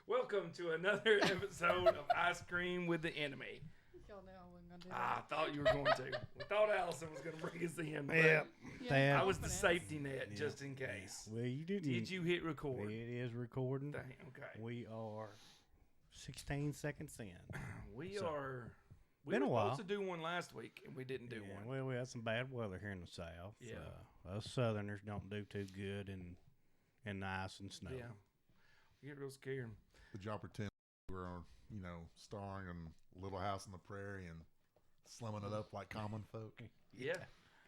Welcome to another episode of Ice Cream with the Enemy. Y'all knew I wasn't gonna do that. I thought you were going to. We thought Allison was going to bring us in. But Yeah. I was the safety net just in case. Well, you didn't. Did you hit record? It is recording. Dang, okay. We are 16 seconds in. We So, were been a while. supposed to do one last week, and we didn't do one. Well, we had some bad weather here in the south. Yeah. Us Southerners don't do too good in the ice and snow. Yeah. We get real scared. Did y'all pretend we were, starring in Little House on the Prairie and slumming it up like common folk? Yeah.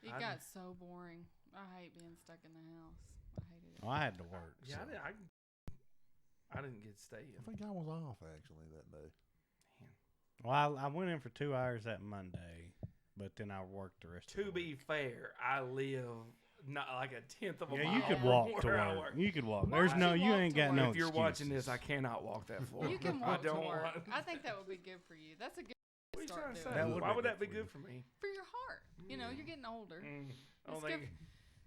It got so boring. I hate being stuck in the house. I hated it. Well, I had to work. Yeah, so. I didn't get to stay in. I think I was off actually that day. Well, I went in for 2 hours that Monday, but then I worked the rest of the To week. be fair, I live not like a tenth of a mile. Yeah, you could from walk to where I work. You could walk. Why There's would no, you you walk ain't to got work? no If you're watching excuses. this, I cannot walk that far. You can I walk to don't work. want. I think that would be good for you. That's a good What are you start trying to say? doing. That would Why be would good that be for good you. for me? For your heart. You know, you're getting older. I don't It's think.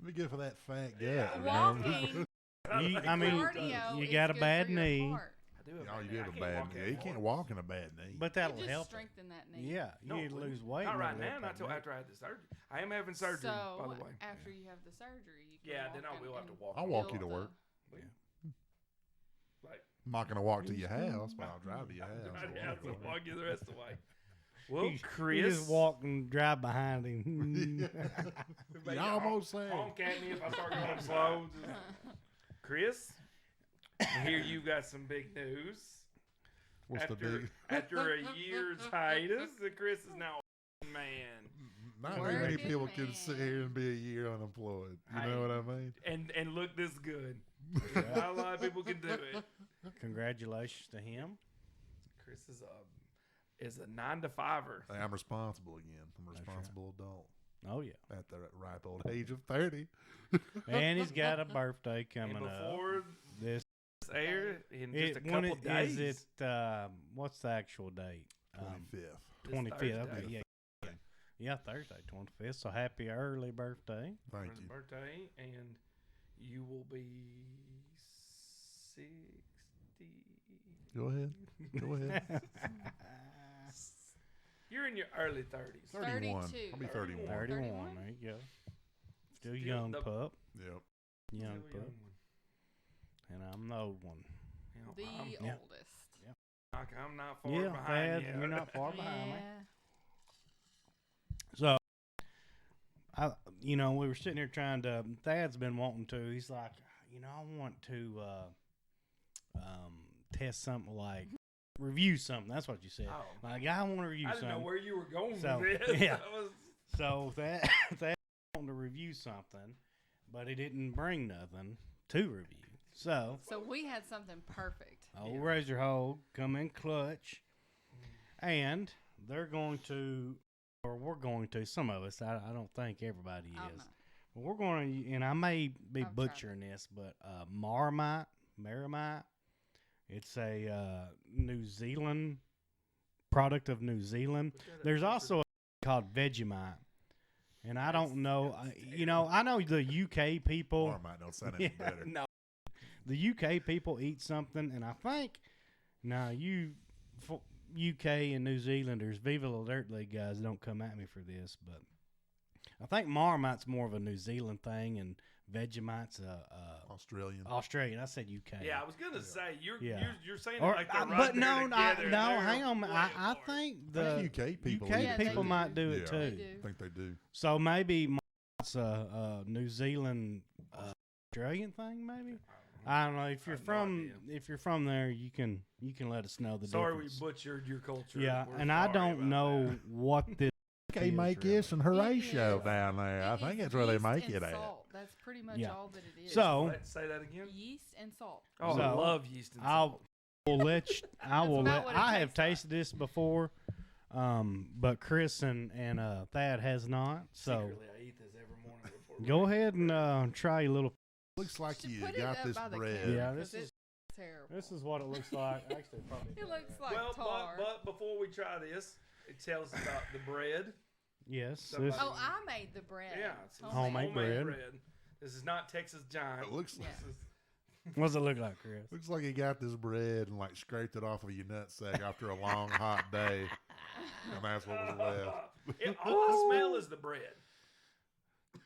good. Be good for that fat gut. Yeah. you know? Walking, I mean, cardio you is got a good bad for your knee. heart. I do have Y'all, a you bad have knee. a I can't bad walk knee. that You far. can't walk in a bad knee. But You that'll just help. strengthen that knee. Yeah, No, you lose weight. Not and right it'll now. help Not that till knee. after I had the surgery. I am having surgery, So by the way. after you have the surgery, you can Yeah, walk then I will have to and walk. I'll walk you build to work. Like, I'm not gonna walk to your house, but I'll drive to your house. I have to walk you the rest of the way. Well, You Chris, just walk and drive behind him. You almost said. honk at me if I start going slow. Chris, I hear you got some big news. What's the big? After a year's hiatus, Chris is now a man. Not very many Working people can man. sit here and be a year unemployed. You know what I mean? And look this good. Not a lot of people can do it. Congratulations to him. Chris is a 9-to-5er. Hey, I'm responsible again. I'm a That's responsible adult Oh, yeah. at the ripe old age of 30. And he's got a birthday And coming up. before This this air, in just a when couple days. is it? What's the actual date? 25th. 25th. Thursday. Okay, yeah, Thursday, 25th. So happy early birthday. Thank for his you. birthday, and you will be 60. Go ahead. Go ahead. You're in your early 30s. 31. 32. I'll be 31. 31. 31? There you go. Still Still young the- pup. Yep. Young Still pup. young one. And I'm the old one. You know, The Yeah. oldest. I'm not far Yeah, behind Thad, you. you're not far behind me. Yeah. So, we were sitting here trying to. Thad's been wanting to. He's like, I want to test something like review something. That's what you said. Oh. Like I want to review I didn't something. know where you were going So, with this. yeah. That was- So that wanted to review something, but he didn't bring nothing to review. So So we had something perfect. old Razor Hole come in clutch, and they're going to, or we're going to. Some of us, I don't think everybody I don't is. know. But we're going to, and I may be I've tried butchering this, but Marimite. It's a New Zealand product of New Zealand. There's also a called Vegemite. And I don't know, I know the UK people. Marmite don't sound any better. No, the UK people eat something, and I think now UK and New Zealanders, Viva La Dirt League guys, don't come at me for this, but I think Marmite's more of a New Zealand thing, and Vegemite's Australian. Australian. I said UK. Yeah, I was gonna say you're saying Or, it like they're right but there no, together. hang on. I think the UK people. UK eat Yeah, it they people too. do. might do it Yeah. too. They do. I think they do. So maybe it's a New Zealand Australian thing. Maybe I don't know. If you're I have no from idea. there, you can let us know the Sorry difference. we butchered your culture. Yeah, We're and I sorry don't about know that. what this. They is make really. this and It Horatio is. down there. I It think is that's where they yeast make and it at. salt. That's pretty much Yeah. all that it is. So Let's say that again. yeast and salt. Oh, I So, love yeast and I'll salt. will let you, I will about let. what it I have tastes like. tasted this before, but Chris and Thad has not. So Secretly, I eat this every morning before. we go leave. ahead and try a little. Looks like Should you put it got up this by the bread. can, Yeah, 'cause this is- it's terrible. This is what it looks like. Actually, probably. It looks like Well, tar. but before we try this, it tells us about the bread. Yes. Somebody- This, Oh, I made the bread. Yeah, it's Homemade bread. This is not Texas Giant. It looks Yeah. This is What's it look like, Chris? Looks like he got this bread and like scraped it off of your nutsack after a long hot day, and that's what was left. All the smell is the bread.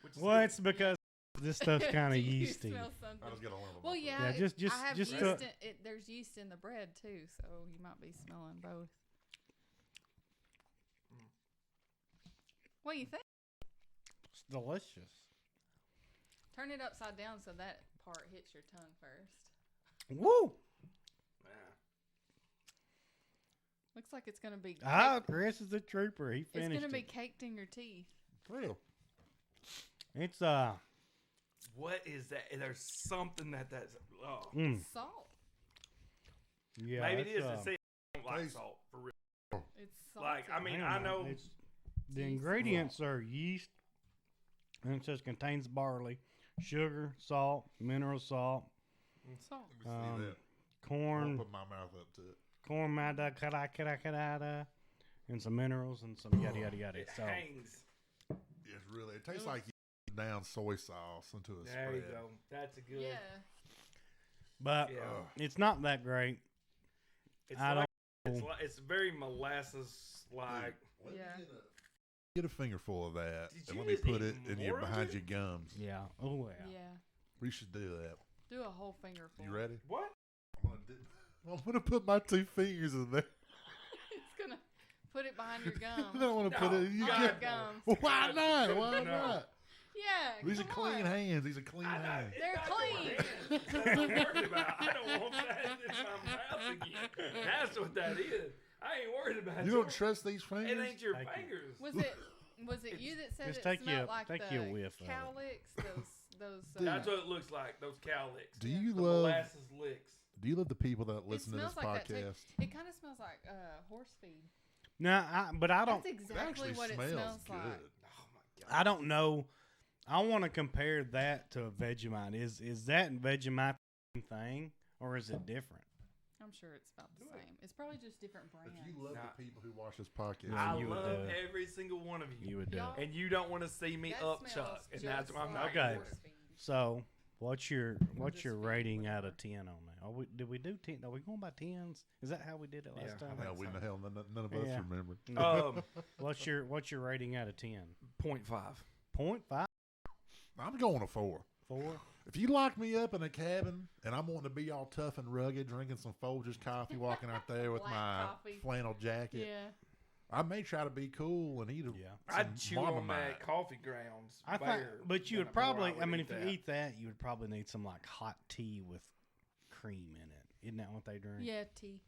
Which is Well, good. it's because this stuff's kind Do of you yeasty. smell something? I was getting a little. Well, yeah. Yeah, just I have just yeast to- there's yeast in the bread too, so you might be smelling both. What do you think? It's delicious. Turn it upside down so that part hits your tongue first. Woo! Yeah. Looks like it's gonna be. Ah, Chris is a trooper. He it's finished gonna be it. caked in your teeth. For real. It's What is that? There's something that's. Oh. Salt. yeah. Maybe it it's, is. They say I don't like taste- salt for real. It's salty. Like, I mean, don't I know. It's, the Yeast. ingredients are yeast, and it says contains barley, sugar, salt, mineral salt, salt. Let me see that. I'll corn, put my mouth up to it. corn matter, kada, and some minerals and some yada yada yada. It So hangs. It's really. It tastes like you put down soy sauce into a There spread. you go. That's a good. Yeah. but Yeah. it's not that great. It's I like, it's very molasses like. Let me Yeah. get a fingerful of that, Did and you let me just put eat it in your more of behind it? your gums. Yeah. Oh yeah. Yeah. We should do that. Do a whole fingerful. You ready? What? I'm gonna put my 2 fingers in there. It's gonna put it behind your I gum. don't want to put No, it. You on God, your get, gums. well, why not? Why No. not? Yeah. These are come clean on. hands. These are clean hands. They're clean. That's what I'm worried about. I don't want that in my mouth again. That's what that is. I ain't worried about You don't trust these It fingers? ain't your Thank you. fingers. Was it you that said Just it take smelled you- like take the you a whiff of it. cow licks? Those. That's what it looks like. Those cow licks. Do you the love? molasses licks. Do you love the people that listen to this smells like that too. podcast? It kind of smells like horse feed. No, but I don't. That's It exactly actually what it smells smells good. like. Oh my god. I don't know. I want to compare that to a Vegemite. Is that Vegemite the same thing, or is it different? I'm sure it's about the same. It's probably just different brands. If you love Nah. the people who watch this podcast, Yeah, I you would love do it. every single one of you. You would do Y'all- it. And you don't want to see me That up, smells Chuck. And just that's why I'm not like Okay. doing horse it. feed. So, what's your just rating feed, out of whatever. 10 on that? Did we do 10? Are we going by 10s? Is that how we did it last Yeah, time? I hell, think we so. the hell none of us Yeah. remember. What's your rating out of 10? 0.5. 0.5? I'm going to 4. 4? If you lock me up in a cabin and I'm wanting to be all tough and rugged, drinking some Folgers coffee, walking out there with Black my coffee. flannel jacket, Yeah. I may try to be cool and eat a Yeah. I'd chew on Marimite. that coffee grounds. I think, bare but you than would probably. before I mean, if that. you eat that, you would probably need some like hot tea with cream in it. Isn't that what they drink? Yeah, tea.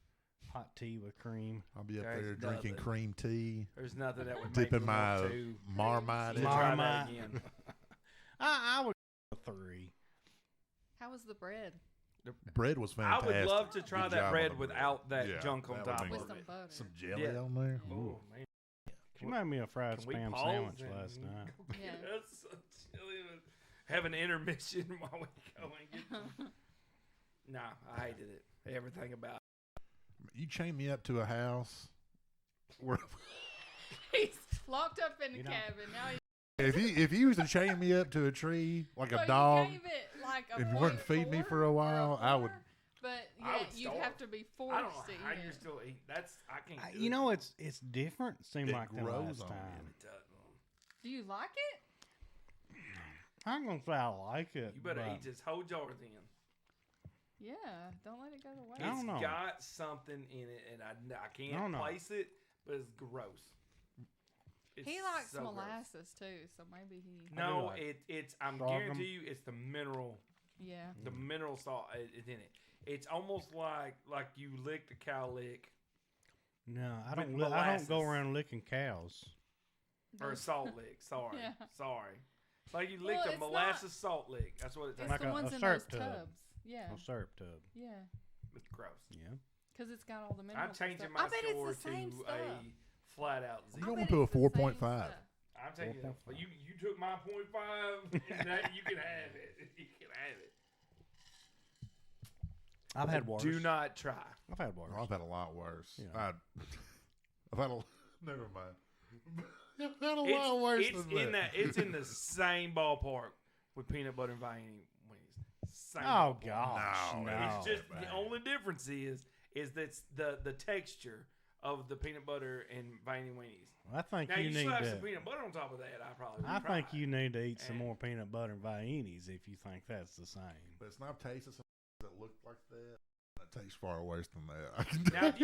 Hot tea with cream. I'll be up There's there drinking nothing. cream tea, There's nothing that would dipping make me want my to Marmite in it. Mar- try that Marimite. again. I would go 3. How was the bread? Bread was I fantastic. would love to try Good that job on bread the without that Yeah, junk on that would top be With of some it. butter. Some jelly Yeah. on there. Oh man, She made me a fried can we spam pause sandwich and last night. Yeah. That's so chilly. Have an intermission while we go and get some. Nah, I hated it. Everything about it. You chain me up to a house where He's locked up in a You know- cabin. Now he if you was to chain me up to a tree like so a dog, You gave it like a and you wouldn't feed me 0.4 for a while, I would. 4, But I yeah, would you'd starve. have to be forced I don't know to how eat you're it. still eating. I can't. Do You it. know, it's different. Seemed It like than grows last on you. time. It doesn't. Do you like it? I'm gonna say I like it. You better but eat this whole jar then. Yeah. Don't let it go to waste. I don't know. It's got something in it, and I I don't can't know. place it, but it's gross. It's He likes so gross. molasses too, so maybe he. I do No, like it's. I'm sorghum. guarantee you, it's the mineral. Yeah. The mineral salt is in it. It's almost like you licked a cow lick No, I With don't. I don't go molasses. around licking cows. or a Those- salt lick. Sorry, Yeah. sorry. It's like you Well, licked a it's not- molasses salt lick. That's what it It's tastes Like the a ones in syrup those tub. tubs. Yeah. A syrup tub. Yeah. It's gross. Yeah. Because it's got all the minerals. I'm and changing stuff. my I bet score it's the same to stuff. a flat out I'm zero. I going bet to a it's the same 4.5. stuff. I'm taking 4.5. you took my 0.5 and that you can have it. You can have it. I've had worse. Do not try. I've had worse. Oh, I've had a lot worse. Yeah. I've had a. Never mind. I've had a lot worse It's than in that. It's in the same ballpark with peanut butter and vanilla wings. same. Oh ballpark. gosh, No, no. It's just the only difference is that the texture of the peanut butter and veiny weenies. I think Now you you need slap to. some peanut butter on top of that, I probably would I try think it. you need to eat some And- more peanut butter and viennies if you think that's the same. But it's not tasting something that look like that. That tastes far worse than that. Now if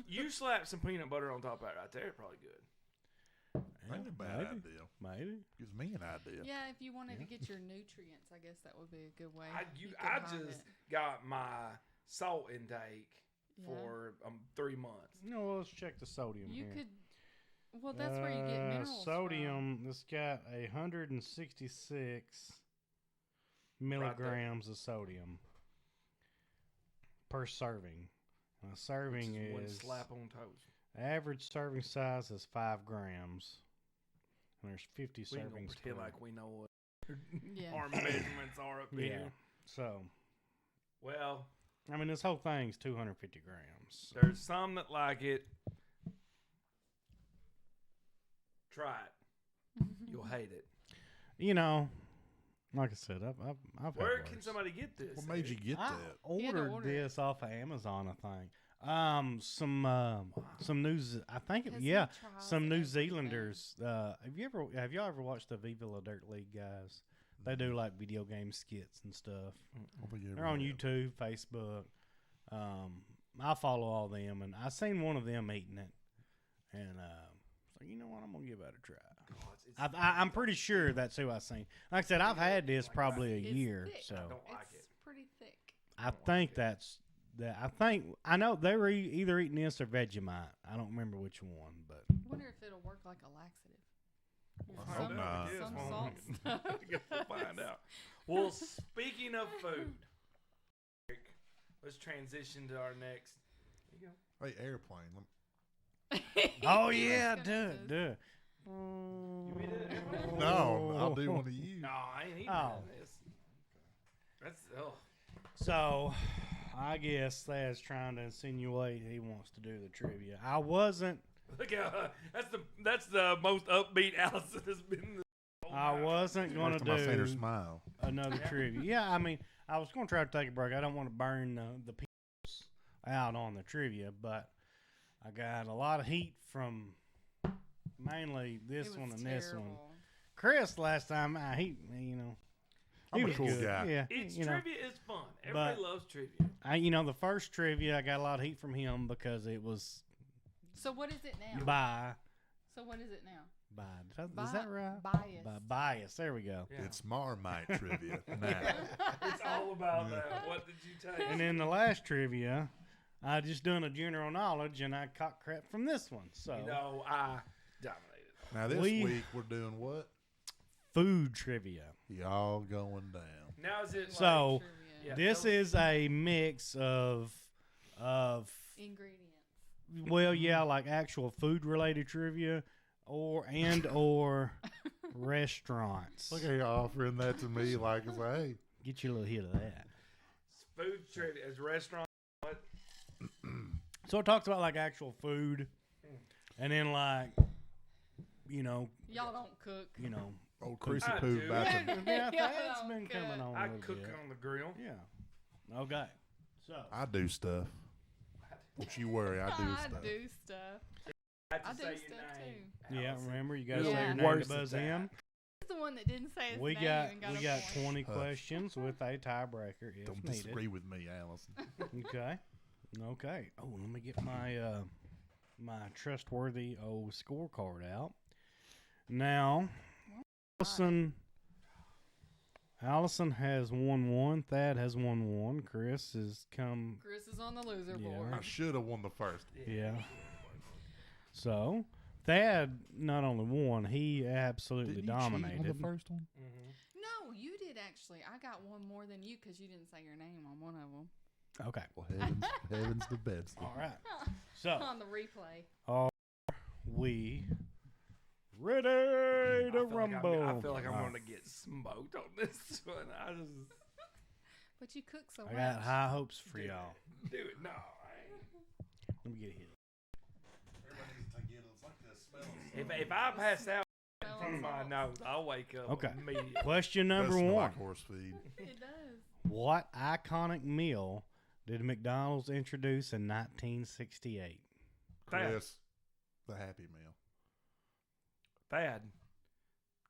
you slap some peanut butter on top of that right there, it's probably good. Ain't a bad idea. Maybe. Gives me an idea. Yeah, if you wanted to get your nutrients, I guess that would be a good way. I You could I hide just it. got my salt intake Yeah. for 3 months. No, well, let's check the sodium You here. could. Well, that's where you get minerals. Sodium. This got 166 milligrams of sodium per serving. A serving Which is one is slap on toast. average serving size is 5 grams. And there's 50 We ain't gonna servings. pretend per- like we know what Yeah. our measurements are up yeah. here. So, Well, I mean, this whole thing's 250 grams. there's some that like it. Try it. You'll hate it. You know, like I said, I've Where had can worse. somebody get this? What made you get I that? You had to ordered order it. this off of Amazon, I think. Some I think Has yeah, some trials some and New everything. Zealanders. Have y'all ever watched the Viva La Dirt League guys? They do like video game skits and stuff. They're on YouTube, Facebook. I follow all them, and I seen one of them eating it, and so you know what, I'm gonna give that a try. I'm pretty sure that's who I seen. Like I said, I've had this probably a It's year, thick. so I don't like it. It's pretty thick. I think that's that. I know they were either eating this or Vegemite. I don't remember which one, but I wonder if it'll work like a laxative. I hope not. Some Yes, salt well, stuff. We'll find out. Well, speaking of food, let's transition to our next. There you go. Hey, airplane. oh yeah, do it. You mean it? No, I'll do one of you. No, I ain't eating Oh. this. That's So, I guess Thad's trying to insinuate he wants to do the trivia. I wasn't. Look how that's the most upbeat Allison has been. I wasn't going First to time I seen her do smile. another trivia. Yeah, I mean, I was going to try to take a break. I don't want to burn the people out on the trivia, but I got a lot of heat from mainly this It one was and this one. terrible. Chris last time, he I'm a was cool good. guy. Yeah, It's you know, trivia is fun. Everybody But- loves trivia. the first trivia I got a lot of heat from him because it was So what is it now? by So what is it now? is that right? Bias. By bias. There we go. Yeah. It's Marimite trivia. Now, It's all about that. What did you taste? And then the last trivia, I just done a general knowledge and I caught crap from this one. So You know, I dominated. now this We- week we're doing what? food trivia. Y'all going down. Now is it like, So Trivia. Yeah, this tell us- is a mix of Ingredients. well, yeah, like actual food related trivia or restaurants. Look how you offering that to me like it's like, hey, Get you a little hit of that. food trivia as restaurant? What? So it talks about like actual food, and then like, Y'all don't cook. old Chrissy I Poo do. back yeah, in. that's Yeah, been okay. coming on. a I little cook bit. on the grill. Yeah. Okay. So I do stuff. Don't you worry, I do I stuff. do stuff. I have to I do say stuff your name. yeah, Allison. remember you gotta You're say your the name worst to at buzz that. in. He's the one that didn't say his We name got and got a 20 point. questions with a tiebreaker if Don't needed. disagree with me, Allison. Okay. Oh, let me get my my trustworthy old scorecard out. Now, Allison has won one. Thad has won one. Chris has come. Chris is on the loser Yeah. board. I should have won the first. Yeah. So Thad not only won, he absolutely Didn't you cheat on dominated. the first one? Mhm. No, you did actually. I got one more than you because you didn't say your name on one of them. Okay. Well, heaven's the best. All right. So On the replay. we ready I to feel like rumble. I feel like I'm going to get smoked on this one. I just But you cook so I much. got high hopes for do y'all. it. Do it. No, I ain't. Let me get hit. If I pass out in Smells front of my salt. nose, I'll wake up Okay. immediately. Question Does number smell one. like horse feed. It does. What iconic meal did McDonald's introduce in 1968? Chris, the Happy Meal. Thad,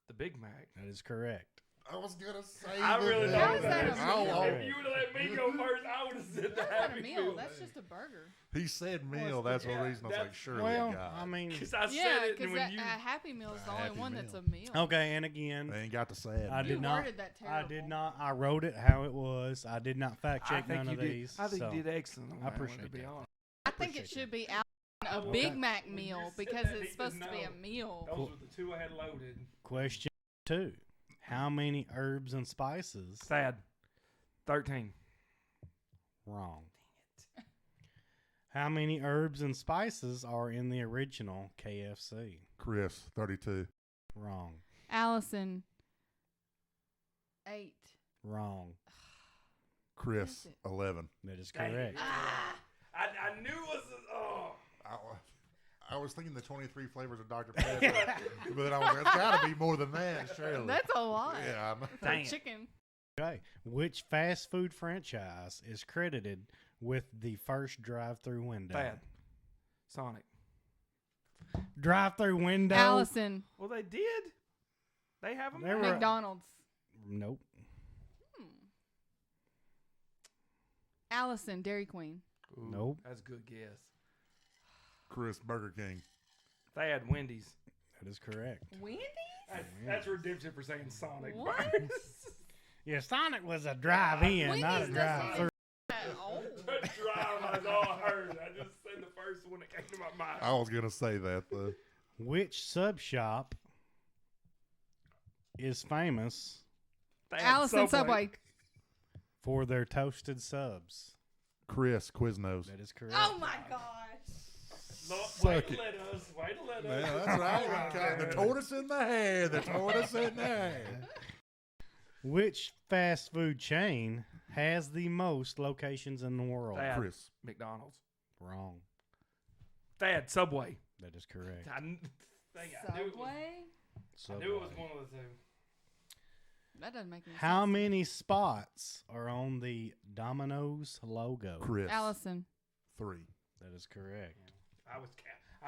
the Big Mac. That is correct. I was gonna say. I really How know is that a meal? If you would have let me go first, I would have said the That's not a Happy meal. Meal. That's just a burger. He said meal. Well, That's yeah, the reason I was like, surely Well, God. I mean, Because I Yeah, said it, because and when you a Happy Meal is the A only Happy one Meal. that's a meal. okay, and again, They ain't got the sad. I meal. did You not. worded that I terrible. did not. I wrote it how it was. I did not fact I check think none you of did. these. I think so you did excellent. On I that one, appreciate to be that. honest. I think it appreciate should be a Okay. Big Mac When you meal said because that, I need it's supposed to be a know. meal. Those were the two I had loaded. Question 2: How many herbs and spices? Thad, 13. Wrong. How many herbs and spices are in the original KFC? Chris, 32. Wrong. Allison, 8. Wrong. Chris, is it? 11. That is Dang it. correct. I knew it was. I was thinking the 23 flavors of Dr. Pepper, but then I was like, it's got to be more than that, surely. That's a lot. Yeah, I know. For Dang it. chicken. Okay. Which fast food franchise is credited with the first drive-through window? Thad, Sonic. Drive-through window. Allison, Well, they did. They have them. They were- McDonald's. Nope. Allison, Dairy Queen. Nope. That's a good guess. Chris, Burger King. Thad, Wendy's. That is correct. Wendy's? That's redemption for saying Sonic. What? Yeah, Sonic was a drive-in, not a Wendy's drive-through. Oh. Drive, I all heard. I just said the first one that came to my mind. I was going to say that, though. Which sub shop is famous Thad, Allison, Subway. for their toasted subs? Chris, Quiznos. That is correct. Oh my gosh. Lord, Suck way it. to let us. Way to let Yeah, us. that's right. The tortoise in the hair. The tortoise in the hair. Which fast food chain has the most locations in the world? Thad, Chris. McDonald's. Wrong. Thad, Subway. That is correct. I knew it was, Subway? I knew it was one of the two. That doesn't make any sense. How many spots are on the Domino's logo? Chris. Allison. 3. That is correct. I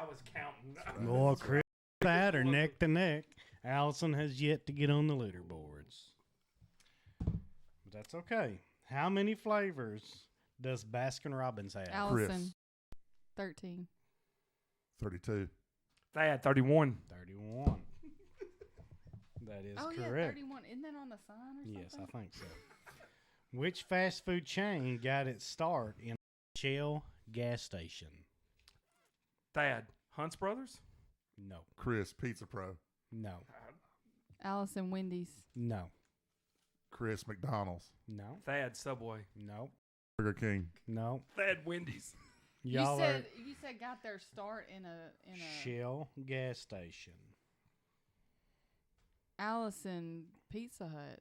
was counting. Well, Chris and Thad are neck to neck. Allison has yet to get on the leaderboards. But that's okay. How many flavors does Baskin Robbins have? Allison. 13. 32. Thad, 31. 31. That is Oh, yeah, correct. 31. Isn't that on the sign or something? Yes, I think so. Which fast food chain got its start in a Shell gas station? Thad, Hunt's Brothers. No. Chris, Pizza Pro. No. Allison, Wendy's. No. Chris, McDonald's. No. Thad, Subway. No. Burger King. No. Thad, Wendy's. Y'all you are said got their start in a Shell gas station. Allison, Pizza Hut.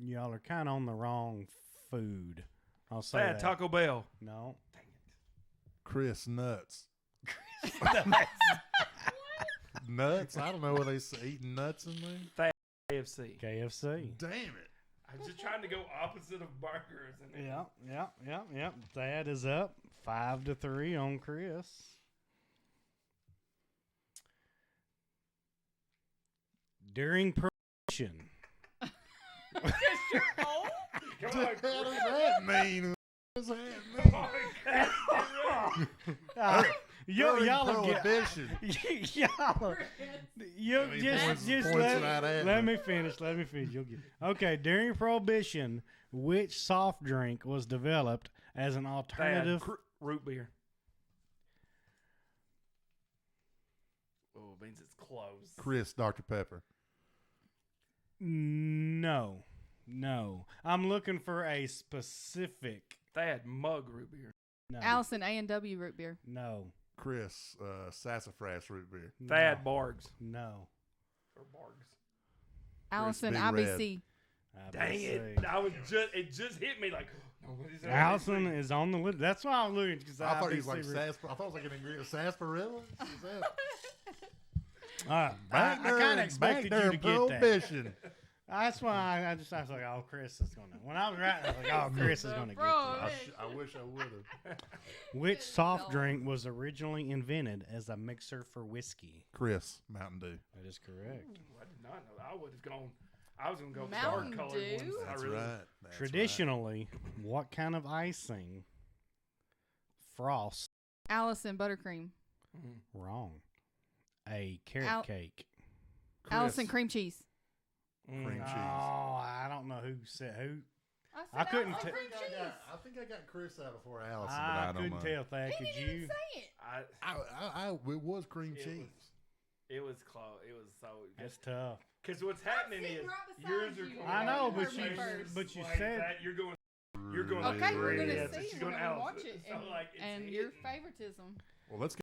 Y'all are kind of on the wrong food. I'll say Thad, that. Taco Bell. No. Dang it. Chris, Nuts. Nuts? I don't know what they say. Eating nuts in there? KFC. KFC. Damn it. I'm just trying to go opposite of burgers. And Yeah. That is up 5-3 on Chris. During Prohibition. Come on, What does Chris. that mean? What does that Come mean? on, Chris. During Y'all get. Prohibition. Y'all. You I mean, just points right at let me. me finish. You'll get okay. During Prohibition, which soft drink was developed as an alternative? Root beer. Oh, it means it's close. Chris, Dr. Pepper. No. I'm looking for a specific. Thad, mug root beer. No. Allison, A&W root beer. No. Chris, Sassafras root beer. Thad, Bargs. No. Or Bargs. Allison, Big IBC. Dang it. It just hit me like, no, what is that? Allison is on the list. That's why I'm looking. Cause I thought he was IBC like re- I thought it was like an ingredient. Sarsaparilla? Is that? I kind of expected you to get that. Prohibition. That's why I was like, oh, Chris is going to. When I was writing, I was like, oh, Chris is going to get Bro, this. I wish I would have. Which soft drink was originally invented as a mixer for whiskey? Chris, Mountain Dew. That is correct. Ooh, I did not know that. I would have gone. I was gonna go with Mountain dark colored Dew? ones. That's I really, right. That's Traditionally, what kind of icing? Frost. Allison buttercream. Wrong. A carrot Al- cake. Chris, Allison cream cheese. cream cheese. Oh, I don't know who said who. I, I couldn't Allison t- cream cheese. I think I got Chris out before Allison, but I I don't couldn't know. tell, Thad. He Could didn't you? even say it. It was cream It cheese. it was close. It was so. That's tough. Because what's happening sitting is right beside yours are you. going. I know, out but of you- flavors but you like said- that. You're going. You're going. Okay, we're Chris, gonna and see. she's We're going gonna Allison. watch it, So, like, it's and hidden. your favoritism. Well, let's go.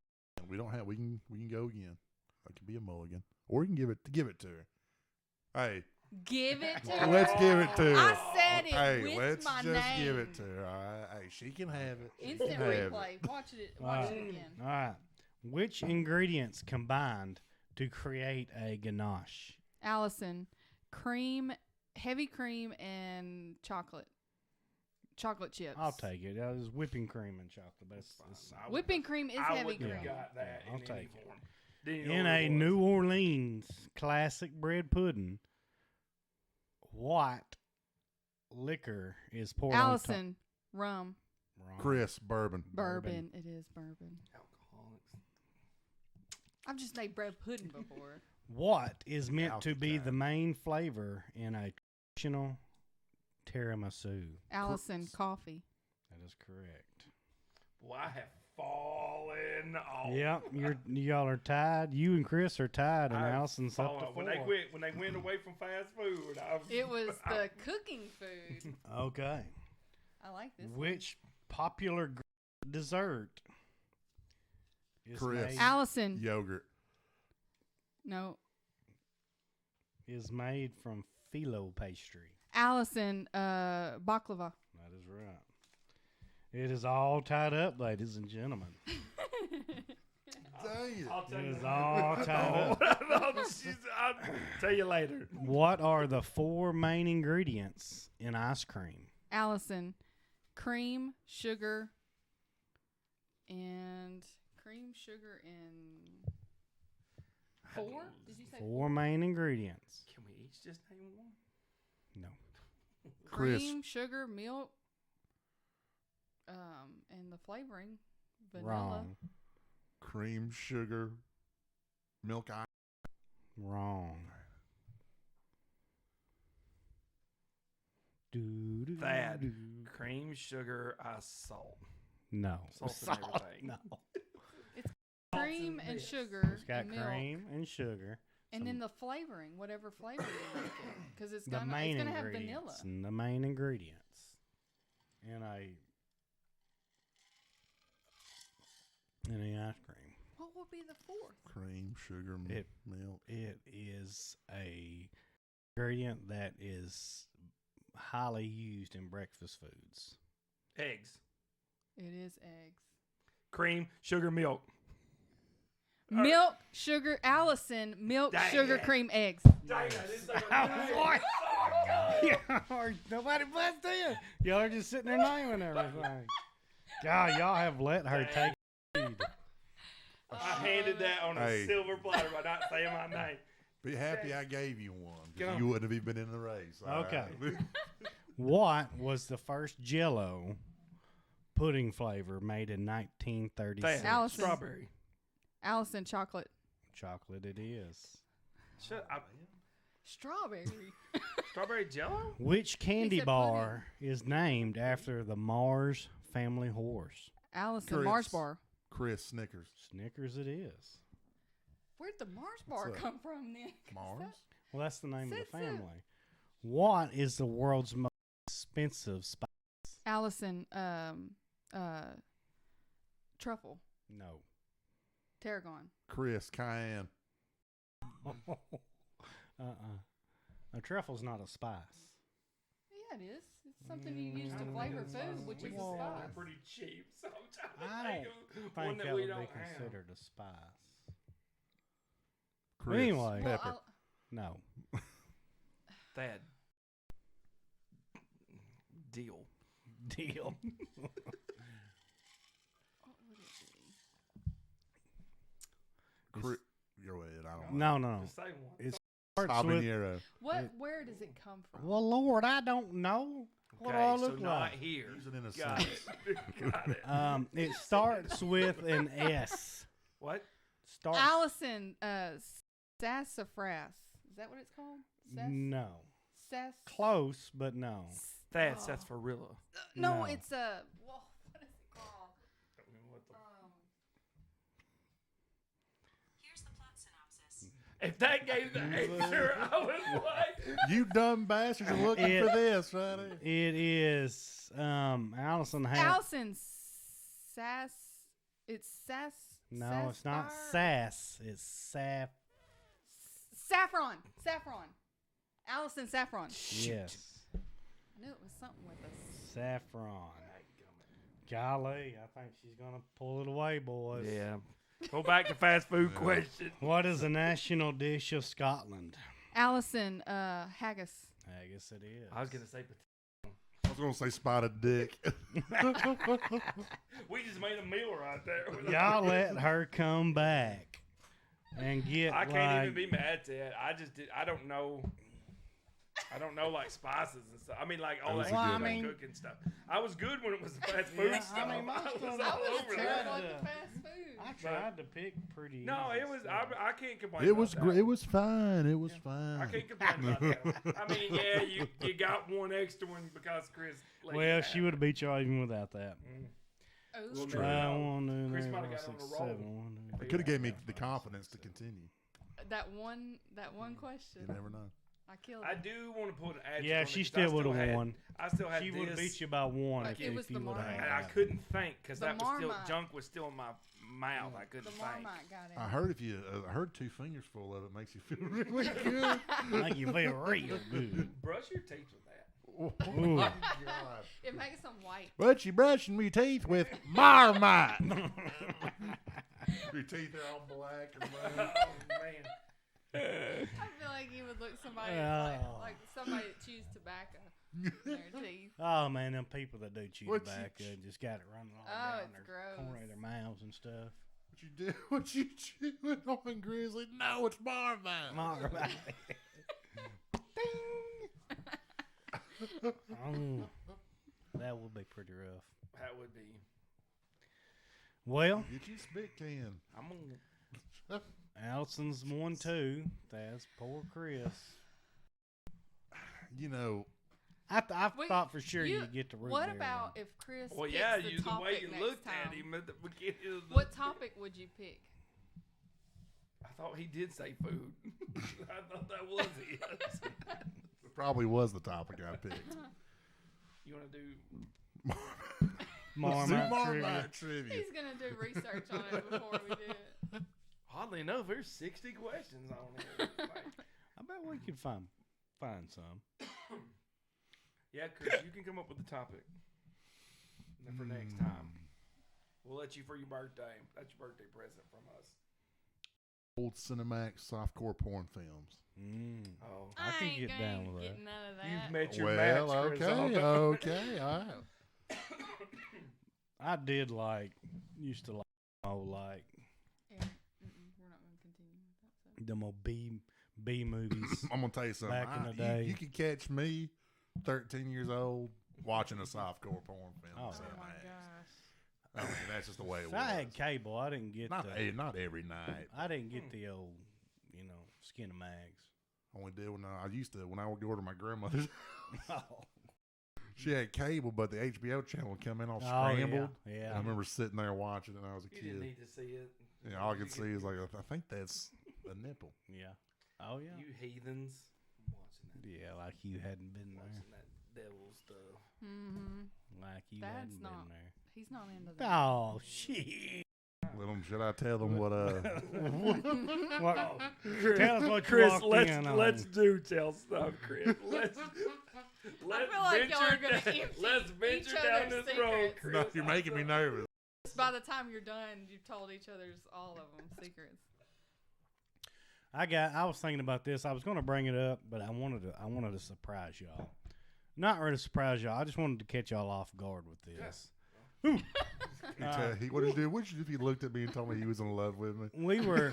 We don't have. We can go again. That could be a mulligan, or you can give it to her. Hey, Give it to her. let's give it to her. I said it Hey, with let's my just name. give it to her. All right. Hey, she can have it. She Instant can have it. replay. Watch it again. All right. Which ingredients combined to create a ganache? Allison, cream, heavy cream, and chocolate chips. I'll take it. That was whipping cream and chocolate. That's I would- Whipping cream is I heavy wouldn't cream. have got that. Yeah, I'll in any take it. form. Didn't even in know what a it was. New Orleans classic bread pudding. What liquor is poured Allison, rum, on top? Chris, bourbon. bourbon. It is bourbon. Alcoholics. I've just made bread pudding before. What is meant to be Alcohol. the main flavor in a traditional tiramisu? Allison, coffee. That is correct. Well, I have fallen off. Yep, y'all are tied. You and Chris are tied, and I've Allison's up to fallen- 4. when they went away from fast food, It was the cooking food. Okay. I like this. Which popular dessert is Chris. made, Allison, Yogurt. no. is made from phyllo pastry? Allison, baklava. That is right. It is all tied up, ladies and gentlemen. Dang it. I'll tell It you is later. all tied up. I'll tell you later. What are the 4 main ingredients in ice cream? Allison, cream, sugar, and 4? Did you say 4 main ingredients. Can we each just name one? No. Chris. Cream, sugar, milk, and the flavoring, vanilla. Wrong. Cream, sugar, milk ice. Wrong. Thad. Cream, sugar, ice, salt. No. Salt and everything. No. Cream and sugar It's got and milk, cream and sugar. and then the flavoring, whatever flavor you make it, because it's The gonna main have vanilla. ingredients. The main ingredients. In a ice cream. What will be the 4th? Cream, sugar, It- milk. It is a ingredient that is highly used in breakfast foods. Eggs. It is eggs. Cream, sugar, milk. Milk, sugar, Allison, milk, Dang sugar, it. cream, eggs. Dang it, it's like Nobody blessed in. Y'all are just sitting there naming everything. God, y'all have let her take lead. I handed that on a Hey. silver platter by not saying my name. Be happy I gave you one. 'Cause Go. you wouldn't have even been in the race. all Okay. right? What was the first Jell-O pudding flavor made in 1936? Thad. Allison. Strawberry. Allison, chocolate. Chocolate it is. Shut up. Strawberry. Strawberry Jello? Which candy said bar is named after the Mars family horse? Allison, Chris. Mars bar. Chris Snickers. Snickers it is. Where'd the Mars bar up? come from then? 'Cause Mars. that- Well, that's the name of the Said so. family. What is the world's most expensive spice? Allison, truffle. No. Tarragon. Chris Cayenne. A truffle's not a spice. Yeah, it is. It's something you use to flavor food, which We is a can sell spice. them pretty cheap, so I'm trying to I think don't of one think that that we would don't be have. considered a spice. Chris Anyway. Pepper. Well, No. Thad. Deal. Deal. What would it be? Go ahead. I don't know. No. Just say one. It starts with. Habanero. Where does it come from? Well, Lord, I don't know. What do Okay, I so look not like? here. Use it in a Got sentence. it. Got it. It starts with an S. What? Starts. Allison, sassafras. Is that what it's called? No. Sass. Close, but no. Thad, Oh. sarsaparilla. No, No. it's a. Well, what is it called? Here's the plot synopsis. If that gave the answer, I was like, You dumb bastards are looking for this, right? It is. Allison has. Allison, sass. It's sass. No, it's not sassfire? sass. It's saf. Saffron. Saffron. Allison Saffron. Yes. I knew it was something with us. Saffron. Golly, I think she's gonna pull it away, boys. yeah. Go back to fast food Yeah. question. What is the national dish of Scotland? Allison, haggis. I guess it is. I was gonna say I was going to say spotted dick. we just made a meal right there. Y'all let her come back and get. I can't like, even be mad at that. I just did. I don't know like spices and stuff. I mean, like all That that was a good good one. cooking stuff. I was good when it was fast food Yeah, I stuff. mean, most was of all I was over terrible that. at the fast food. I tried to pick pretty. No, easy it was. stuff. I can't complain. It was about great. that. It was fine. It was fine. I can't complain about that. I mean, yeah, you got one extra one because Chris. let you Well, have she it. would have beat y'all even without that. Oh, Well, True. no. One, Chris two, might have three, got on six, a roll. seven, one, two, It three, could have gave me four, the five, confidence to six, seven. continue. that one question. You never know. I killed I it. do want to put an adjective Yeah, on it she 'cause still I would have had- won. I still had She this. would have beat you by one Like, if, it was if you the would have Marmite. And I had. couldn't think because The that was still Marmite. junk was still in my mouth. I The couldn't think. Marmite got it. I heard if you heard 2 fingers full of it makes you feel really good. Make you feel real good. Brush your teeth with that. Ooh. God. It makes them white. But you brushing me teeth with Marmite. Your teeth are all black and Oh black. man. I feel like you would look somebody Oh. like somebody that chews tobacco in their teeth. Oh man, them people that do chew What you tobacco and just got it running all Oh, down it's their gross. corner of their mouths and stuff. What you do? What you chewing on, Grizzly? No, it's Marmite. Marmite. Oh, that would be pretty rough. That would be. Well, Get you a spit can. I'm gonna. Allison's 1-2. That's poor Chris. You know, I Wait, thought for sure you- you'd get the root What beer about one. if Chris Well, picks yeah, the you the topic way you next looked time? at him at the beginning of the. What topic would you pick? I thought he did say food. I thought that was it. it probably was the topic I picked. You want to do? Marmite trivia. Marmite trivia. He's gonna do research on it before we do it. Oddly enough, there's 60 questions on here. Like, I bet we could find some. yeah, Chris, you can come up with the topic for next time. We'll let you for your birthday. That's your birthday present from us. Old Cinemax softcore porn films. Oh, I can ain't get down with getting that. none of that. you've met your Well, match, Chris. okay, all right. I did used to like, Yeah, we're not gonna continue with that. So. them old B movies. I'm gonna tell you something. Back in the day. You could catch me, 13 years old, watching a softcore porn film. Oh, on Oh Cinemax. my gosh. I mean, that's just the way it If was. I had cable, I didn't get Not every night. I didn't get the old, skin of mags. Only did when I used to when I would go to my grandmother's. Oh, She had cable, but the HBO channel would come in all yeah. scrambled. Yeah. And I remember sitting there watching it when I was a You didn't kid. need to see it. Yeah, all I could see is like I think that's a nipple. Yeah. Oh yeah. You heathens. Watching that. Yeah, like you hadn't been there. Watching that devil stuff. Mm-hmm. Like you That's hadn't not- been there. He's not into that. Oh shit. Should I tell them what? What? Tell us what Chris, you walked in on. let's do tell stuff, Chris. Let's feel like y'all are gonna empty let's venture each down other's this road, secrets. Chris. No, you're making me nervous. By the time you're done, you've told each other's all of them secrets. I was thinking about this. I was going to bring it up, but I wanted to surprise y'all. Not really surprise y'all. I just wanted to catch y'all off guard with this. What did you do? What did you do if he looked at me and told me he was in love with me? We were.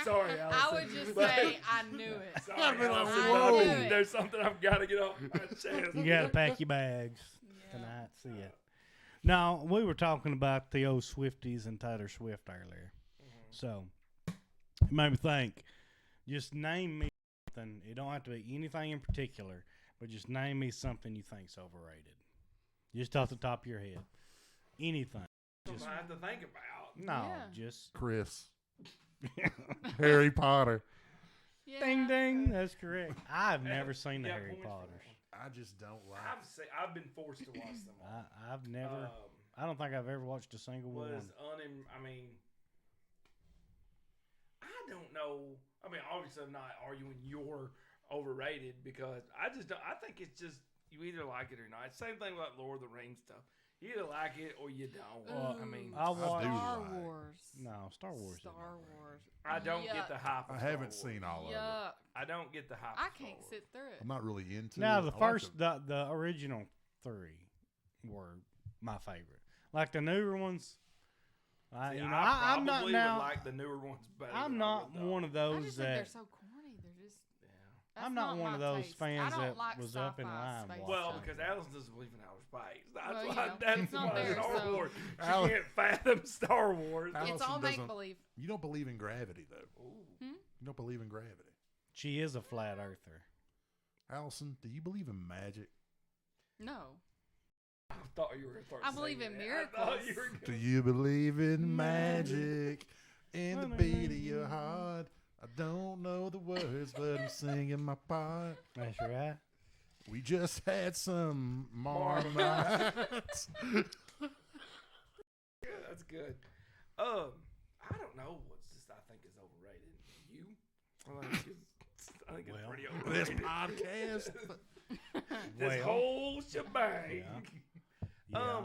Sorry, Allison. I would just say I knew it. Sorry, I'd be like, Allison, whoa. but there's something I've got to get off my chest. You got to pack your bags tonight. See ya. No, we were talking about the old Swifties and Taylor Swift earlier. So, it made me think. Just name me something. It don't have to be anything in particular, but just name me something you think's overrated. Just off the top of your head. Anything. Just I have to think about. No, Yeah. just Chris. Harry Potter. Yeah. ding ding. That's correct. I've never seen the Yeah, Harry points for Potters. I just don't like. I've been forced to watch them all. I've never. I don't think I've ever watched a single one. I mean, I don't know. I mean, obviously, I'm not arguing you're overrated because I just don't. I think it's just you either like it or not. Same thing like Lord of the Rings stuff. You either like it or you don't. I mean, I'll watch. Star like it. Wars. No, Star Wars. Star Wars. I don't get the hype. Of I Star haven't Wars. seen all of it. Yuck. I don't get the hype. I of Star can't Wars. sit through it. I'm not really into. Now it. the I like first, the original three were my favorite. Like the newer ones, See, I'm not probably now. would like the newer ones better. I'm than I not would the one of I those just think that. they're so corny. They're just. Yeah. That's I'm not one my of those taste. fans I don't that like was up in sci-fi line space watching. Well, stuff. because Allison doesn't believe in outer space. That's Well, why. you know, That's it's not why there, Star so- Wars. She Al- can't fathom Star Wars. Al- It's all Allison make doesn't- believe. You don't believe in gravity, though. Ooh. You don't believe in gravity. She is a flat earther. Allison, do you believe in magic? No. I thought you were going to start I believe singing in that. I thought miracles. you were Do gonna- you believe in magic? In the beat of your heart. I don't know the words, but I'm singing my part. That's right. We just had some Marmites. Yeah, that's good. I don't know what's just I think is overrated. You? I think it's Well, pretty This overrated. podcast. This Well, whole shebang. Yeah.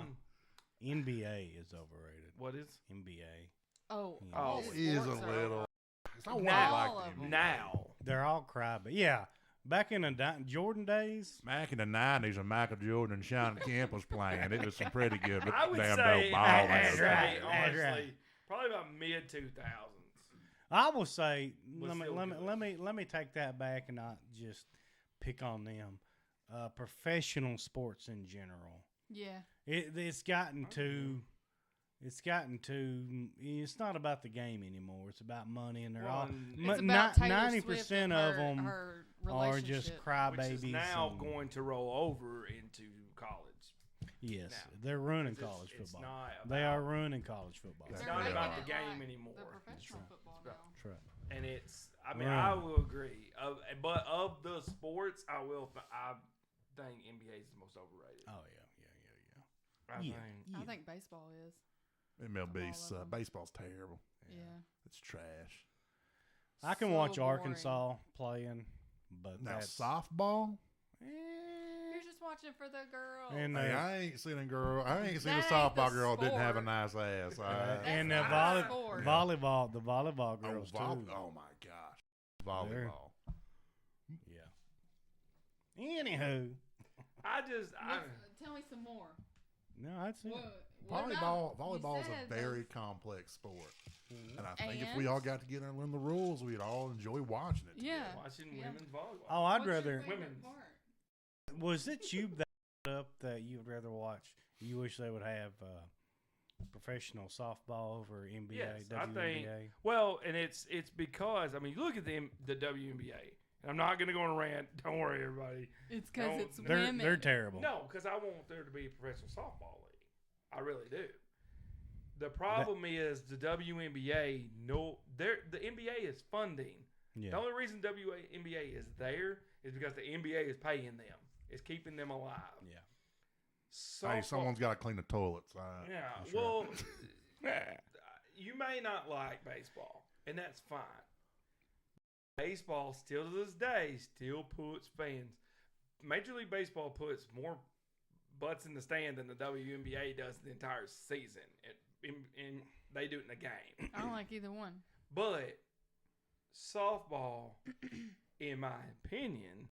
NBA is overrated. What is? NBA. Oh. Yeah. all It is a sports are little. over. It's not what Now- I All like of the them. NBA. Now. They're all cry, but yeah, back in the Jordan days, Back in the 90s when Michael Jordan and Sean Kemp was playing, it was some pretty good I would damn say, dope ball. honestly, That's right. probably about mid 2000s. I will say, Was still good. let me take that back and not just pick on them. Professional sports in general, Yeah. it's gotten to. It's not about the game anymore. It's about money, and they're Well, all and It's about Taylor 90% Swift of and them her are just relationship. crybabies. Which is now and- going to roll over into college. Yes, now. they're ruining It's- college it's football. not They about- are ruining college football. It's They're not making about it the game like anymore. The professional right. football That's now. That's right. And it's, I mean, Right. I will agree. But of the sports, I think NBA is the most overrated. Oh yeah. I Yeah. think. I think baseball is. MLB, All of them. baseball's terrible. Yeah. It's trash. I can So watch boring. Arkansas playing, but Now, that's softball? You're just watching for the girls. And Hey, uh, I ain't seen a girl. I ain't seen a That ain't softball the girl that didn't have a sport. nice ass. and That's the not a sport. volleyball, the volleyball girls too. Oh my gosh, volleyball. Yeah. Anywho, Tell me some more. no, that's it. Volleyball is a very complex sport, and I think if we all got together and learn the rules, we'd all enjoy watching it. Yeah. Watching Yeah. women's volleyball. Oh, I'd What's your rather. favorite Women's. part? Was it you that brought up that you'd rather watch? You wish they would have professional softball over NBA, Yes, I think. WNBA. Well, and it's because I mean, you look at the WNBA, and I'm not going to go on a rant. Don't worry, everybody. It's because No, it's They're women. they're terrible. No, because I want there to be a professional softball league. I really do. The problem is the WNBA. No, the NBA is funding. Yeah. The only reason WNBA is there is because the NBA is paying them. It's keeping them alive. Yeah. Hey, someone's got to clean the toilets. Yeah. for sure. Well, you may not like baseball, and that's fine. Baseball still to this day still puts fans. Major League Baseball puts more butts in the stand than the WNBA does the entire season. And they do it in a game. I don't like either one. But softball, in my opinion,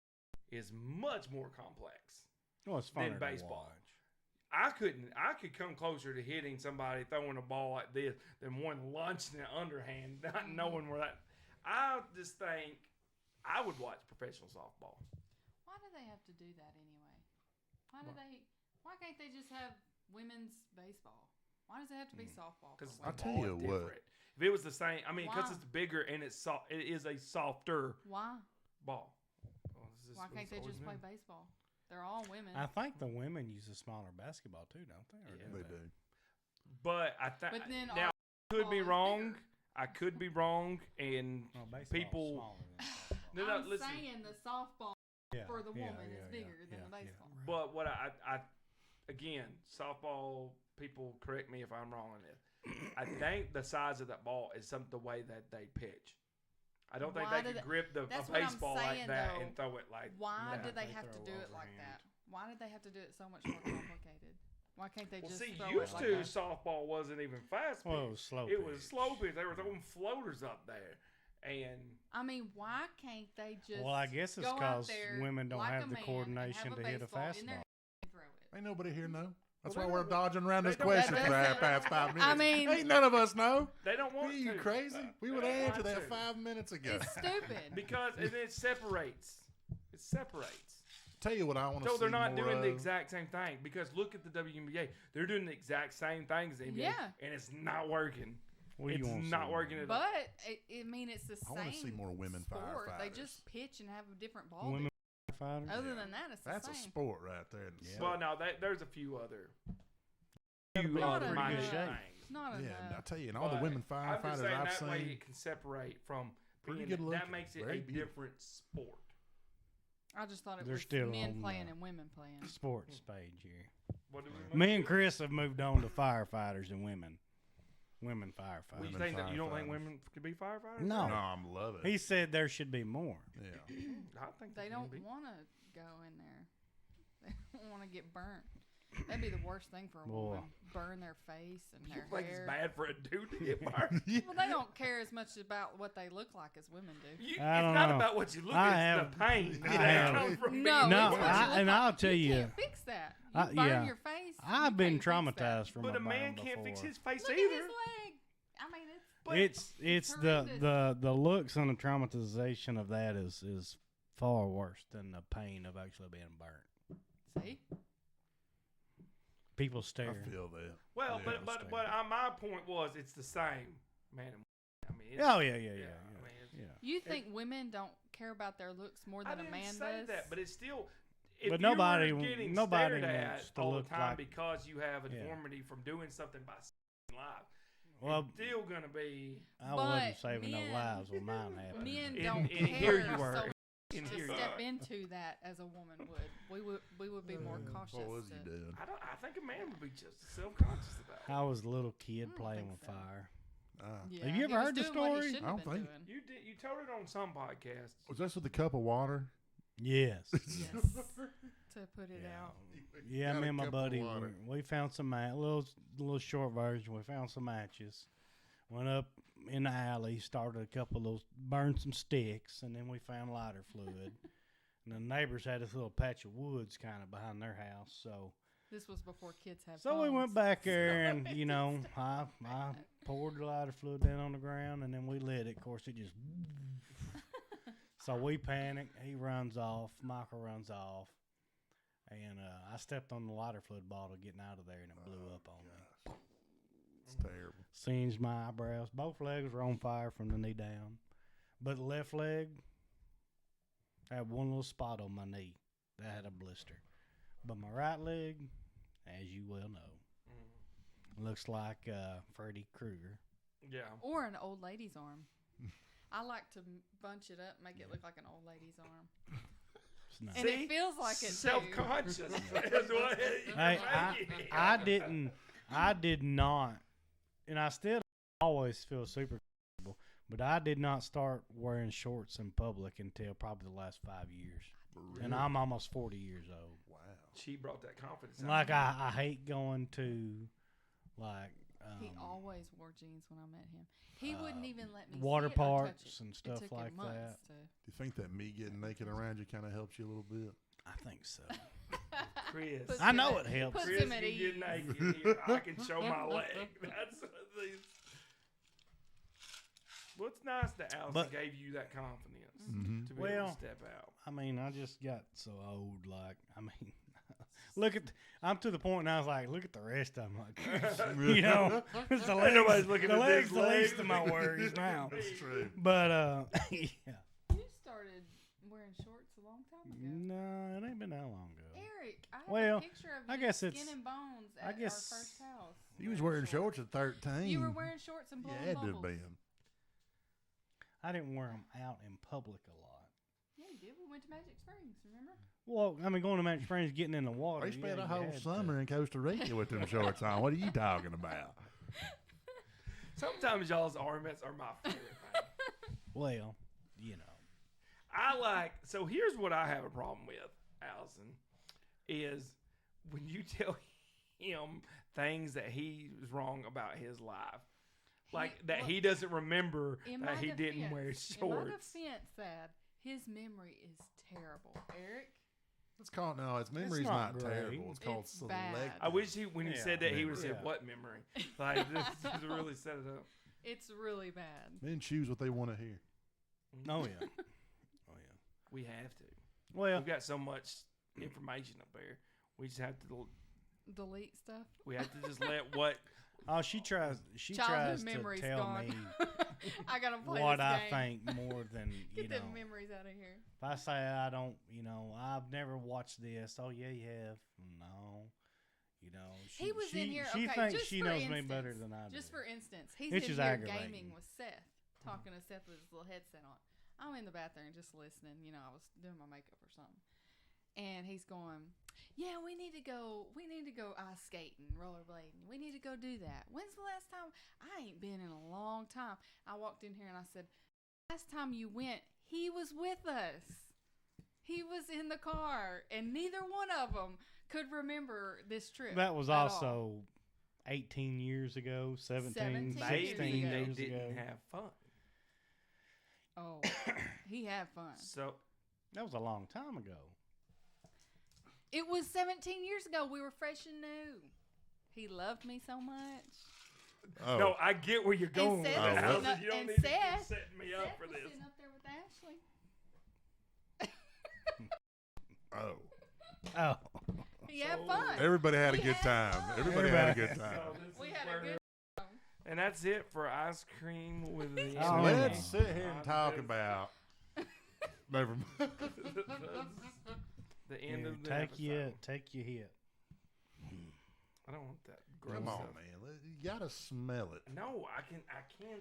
is much more complex Well, it's than funner to baseball. watch. I could come closer to hitting somebody throwing a ball like this than one launching it underhand, not knowing where that. I just think I would watch professional softball. Why do they have to do that anyway? Why can't they just have women's baseball? Why does it have to be softball? Because I'll tell you what. If it was the same, I mean, because Why? it's bigger and it's soft, it is a softer Why? ball. Why can't they just play baseball? They're all women. I think the women use a smaller basketball too, don't they? Or Yeah. do They do. But I think But then now I could be is wrong. bigger. I could be wrong, and Oh, baseball's people. smaller than softball. No, I'm listen. saying the softball Yeah, for the yeah, woman yeah, is yeah, bigger than the yeah, baseball. yeah. But what I again, softball people correct me if I'm wrong on this. I think the size of that ball is the way that they pitch. I don't think Why they do could grip a that's what I'm baseball like saying, that though. and throw it like Why that. do they They have to throw do it like overhand. that? Why did they have to do it so much more complicated? Why can't they Well, just see, throw used it like to that? softball wasn't even fast pitch. Well, it was slow. It was pitch. slow pitch. They were throwing floaters up there, and I mean, why can't they just Well, I guess it's go out because there women don't like have a the man coordination and have to hit a baseball in their fastball. hand and throw it? Ain't nobody here know. That's Well, why they we're don't- dodging around this they don't- question that for the doesn't- past 5 minutes. I mean- ain't none of us know. they don't want Are you to. crazy? We They would don't have want answered that to. 5 minutes ago. It's stupid. Because and it separates. It separates. Tell you what I want to see So they're not more doing the of. exact same thing. Because look at the WNBA. They're doing the exact same thing as the NBA. Yeah. And it's not working. What do you It's want to not see? working at all. But I mean, it's the I same. wanna see more women sport. They firefighters. just pitch and have a different ball. Women firefighters. Other Yeah. than that, it's That's the a same. sport right there. Yeah. Well, no, there's a few other. Not other enough. minor shape. things. Not Yeah, enough. I tell you, and all the But women I'm just firefighters saying I've that way seen. it can separate from Pretty being good that looking. makes it Very a beautiful. different sport. I just thought it They're was still men on, playing and women playing. Sports page here. What do we Me and Chris have moved on to firefighters and women. Women Well, firefighters. you Women think that you don't think firefighters. women could be firefighters? No. No, I'm loving it. He said there should be more. Yeah. I think They can don't be. want to go in there. They don't want to get burnt. That'd be the worst thing for a Boy. woman. Burn their face and You their think it's hair. bad for a dude to get burned? Well, they don't care as much about what they look like as women do. It's I don't not know. about what you look I at, it's have- the pain I that have- comes from No, being No, it's what burned. you look and like. I'll tell you, can't fix that. You burn yeah. your face. I've you been can't fix that. traumatized from But a a man burn can't fix before. his face Look either. at his leg. I mean, it's. But It's the looks and the traumatization of that is far worse than the pain of actually being burnt. See? People I stare. feel that. well, Yeah, but my point was it's the same, man. And I mean, it's, Oh yeah. I mean, it's- You think women don't care about their looks more I than a didn't man say does? that, but it's still. If But you nobody- were getting nobody stared at wants to all look the time like- because you have a Yeah. deformity from doing something by live, Well, it's still gonna be. I But wasn't saving men- no lives when mine happened. Men And- don't and care here you were. so much And to here you step are. into that as a woman would. We would be more cautious. What was to, he doing? I think a man would be just as self-conscious about it. I was a little I kid don't playing think with so. fire. Yeah, Have you he ever was heard the doing what he story? shouldn't I have don't been think- You did. You told it on some podcast. Was this with a cup of water? Yes. doing. Yes. To put it out. Yeah, Got me a and my cup of buddy, water. we found some little short version. We found some matches. Went up in the alley, started a couple of those, burned some sticks, and then we found lighter fluid. And the neighbors had this little patch of woods kind of behind their house, so This was before kids had we went phones. back there and I poured the lighter fluid down on the ground, and then we lit it. Of course, it just. So we panic. He runs off. Michael runs off. And I stepped on the lighter fluid bottle getting out of there, and it blew up on me. It's terrible. Singed my eyebrows. Both legs were on fire from the knee down. But the left leg had one little spot on my knee that had a blister. But my right leg, as you well know, looks like Freddy Krueger. Yeah. Or an old lady's arm. I like to bunch it up, make it look like an old lady's arm. It's not. And it feels like it too. Self-conscious is what it Hey, I did not, and I still always feel super comfortable, but I did not start wearing shorts in public until probably the last 5 years. And I'm almost 40 years old. Wow. She brought that confidence out. Like, I hate going to, like, He always wore jeans when I met him. He wouldn't even let me water see it or touch parks it. and stuff it took like him months that. To, Do you think that me getting naked around you kind of helps you a little bit? I think so. Chris. Puts I him know at- it helps. puts Chris him at can get ease. naked here. I can show my leg. That's what these. Well, it's nice that Allison But- gave you that confidence Mm-hmm. to be able Well, to step out. I mean, I just got so old. Like, I mean, look at. I'm to the point now. I was like, look at the rest of them. Like, you know, it's the legs. Nobody's looking the at legs. these The least legs. of my worries now. That's true. But yeah. You started wearing shorts a long time ago. No, it ain't been that long ago. Eric, I have Well, a picture of you I guess skin it's- and bones I at guess- our first house. He was wearing shorts at 13. You were wearing shorts and blowing Yeah, it did bubbles. been. I didn't wear them out in public a lot. Yeah, you did. We went to Magic Springs, remember? Well, I mean, going to Magic Springs, getting in the water. They spent yeah, a you whole had to. summer in Costa Rica with them shorts on. What are you talking about? Sometimes y'all's arguments are my favorite thing. Well, you know. I like. So here's what I have a problem with, Allison, is when you tell him things that he was wrong about his life. Like that he doesn't remember In that my he didn't wear defense- In my shorts. defense, Thad, his memory is terrible. Eric, It's called no. His memory's not not great. terrible. It's called It's bad. selective. I wish he, when he Yeah, said that, he would have memory. said, "What memory?" Like this really set it up. it's really bad. Men choose what they want to hear. Oh, yeah. Oh, yeah. We have to. Well, We've got so much information up there. We just have to. Delete stuff. We have to just let what. oh, she tries Childhood to memories tell gone. me I gotta play what this I game. think more than, you Get know. them memories out of here. If I say I don't, you know, I've never watched this. Oh, yeah, you have. No. You know. He was in here. She Okay, thinks just she for knows me instance, better than I do. Just for instance, he's Which in is here aggravating. gaming with Seth, talking to Seth with his little headset on. I'm in the bathroom just listening. You know, I was doing my makeup or something, and he's going, "Yeah, we need to go ice skating, rollerblading. We need to go do that. When's the last time? I ain't been in a long time." I walked in here and I said, "Last time you went, he was with us. He was in the car, and neither one of them could remember this trip." That was at all. also 18 years ago, 17, 17 16 Maybe years they years didn't ago. have fun. Oh, he had fun. So That was a long time ago. It was 17 years ago. We were fresh and new. He loved me so much. Oh, no, I get where you're going with Seth that. was Allison. sitting up- You don't and need to Seth- keep setting me up Seth for was this. sitting up there with Ashley. oh. Oh. He had So- fun. Everybody had a We good had time. fun. Everybody had a Everybody- good time. So this We is had a where- good time. And that's it for ice cream with the. Oh, enemy. man. Let's sit here and talk about. Never mind. The end Yeah, of the take your hit. I don't want that. Gross Come on, stuff. man. You gotta smell it. No, I can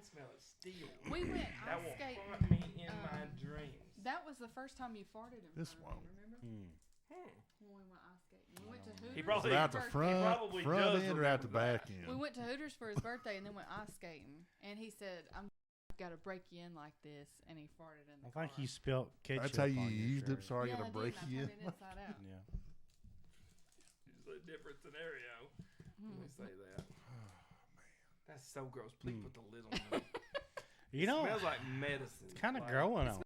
smell it still. We went That ice will skating. haunt me in my dreams. That was the first time you farted in This front of me, won't. remember? Hmm. When we went ice skating. We went to Hooters. He Was probably- it out the for his front, probably front does end, or out the remember back that. We end? went to Hooters for his birthday and then went ice skating. And he said, I've got to break you in like this. And he farted in the I think car. you spelt ketchup. That's how you on your used it. shirt. Sorry, I Yeah, gotta I break did, and you I in. turned it inside out. Yeah. It's a different scenario. Let me Mm. say that. That's so gross. Please Hmm. put the lid on it. You know, smells like medicine. it's kind of Like, growing on me.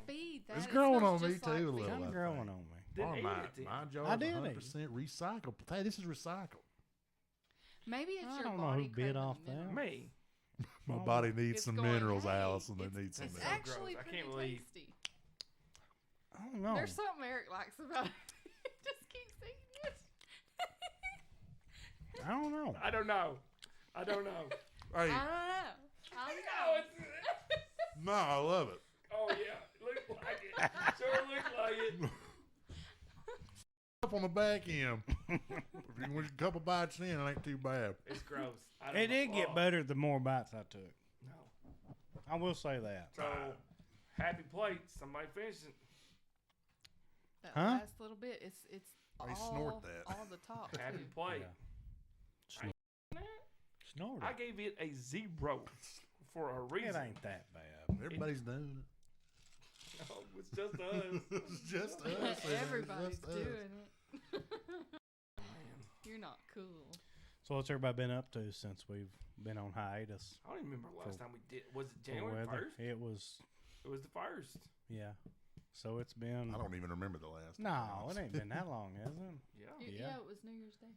Feed that. It's It growing smells on me just too, like a feed. little. Kind I of growing think. on me. Didn't Oh, eat my, it then. my jar I is did eat 100% recycled. Hey, this is recycled. Maybe it's I your don't know body who bit craving off the minerals. that. Me. My Oh. body needs It's some going, minerals, hey, Allison. They it's- need some It's so minerals. actually gross. I pretty can't believe- tasty. I don't know. There's something Eric likes about it. He just keeps eating it. I don't know. I don't know. I don't know. Hey, I don't know. I don't know. it's, no, I love it. oh yeah, look like it. Sure look like it. Up on the back end. If you want a couple bites in, it ain't too bad. It's gross. I don't It know. did get Oh, better the more bites I took. No. I will say that. So, happy plates. Somebody finish it. That Huh? last little bit, it's They all, snort that. all the top. Happy too. plate. Yeah. Snorted. I gave it a 0 for a reason. It ain't that bad. Everybody's doing it. No, it's just us. It's just us. It's Everybody's just us. doing it. Man. You're not cool. So what's everybody been up to since we've been on hiatus? I don't even remember last time we did. Was it for January weather? 1st? It was, It was the first. yeah. So it's been. I don't even remember the last. No, it ain't been that long, has it? Yeah. Yeah. It was New Year's Day.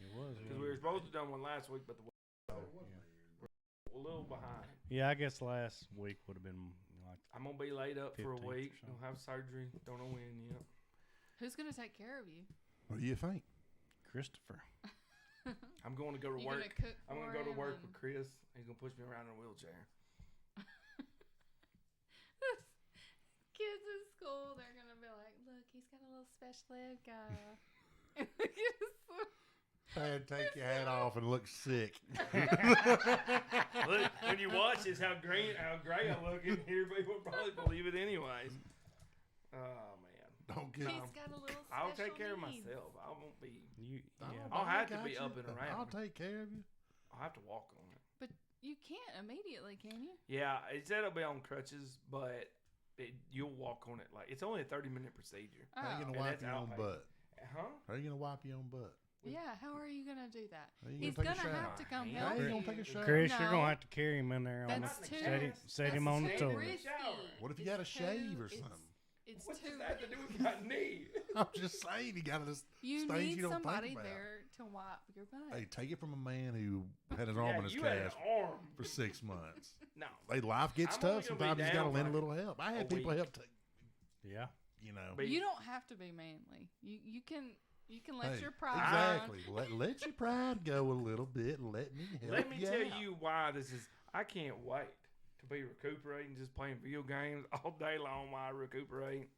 It was. Because we were supposed to have done one last week, but the we're a little behind. Yeah, I guess last week would have been like. I'm gonna be laid up for a 15th or week. something. I'll have surgery. Don't know when yet. Who's gonna take care of you? What do you think? Christopher. I'm going to go to You work. gonna cook I'm gonna for go to him work and- with Chris. He's gonna push me around in a wheelchair. Kids in school, they're gonna be like, "Look, he's got a little special ed guy." Dad, take your hat off and look sick. Look, when you watch this, how gray I look in here, people will probably believe it anyways. Oh man, Don't get He's off. got a little. I'll take special care of needs. myself. I won't be. Yeah. I'll have to got be you. up and around. I'll take care of you. I'll have to walk on it. But you can't immediately, can you? Yeah, it said it'll be on crutches, but you'll walk on it like it's only a 30-minute procedure. How you Oh. gonna And wipe that's your own outpatient. butt? Huh? How you gonna wipe your own butt? Yeah, how are you gonna do that? How you He's gonna take gonna a shower? have to come How help you you. gonna take a shower? Chris, you're No. gonna have to carry him in there on That's the too. set him on the That's toilet. risky. What if you It's got a shave too- or it's- something? It's What too. does that have to do with my knee? I'm just saying, you got this. You things need you don't think somebody about. there to wipe your butt. Hey, take it from a man who had his arm Yeah, in his you had an cast arm. for 6 months. No. Hey, life gets I'm only tough. gonna be Sometimes you gotta down lend a like little help. I a had people week. help take. Yeah. You know. But You don't have to be manly. You can let Hey, your pride. exactly. Let your pride go a little bit and let me help Let me you tell out. you why this is. I can't wait to be recuperating, just playing video games all day long while I recuperate.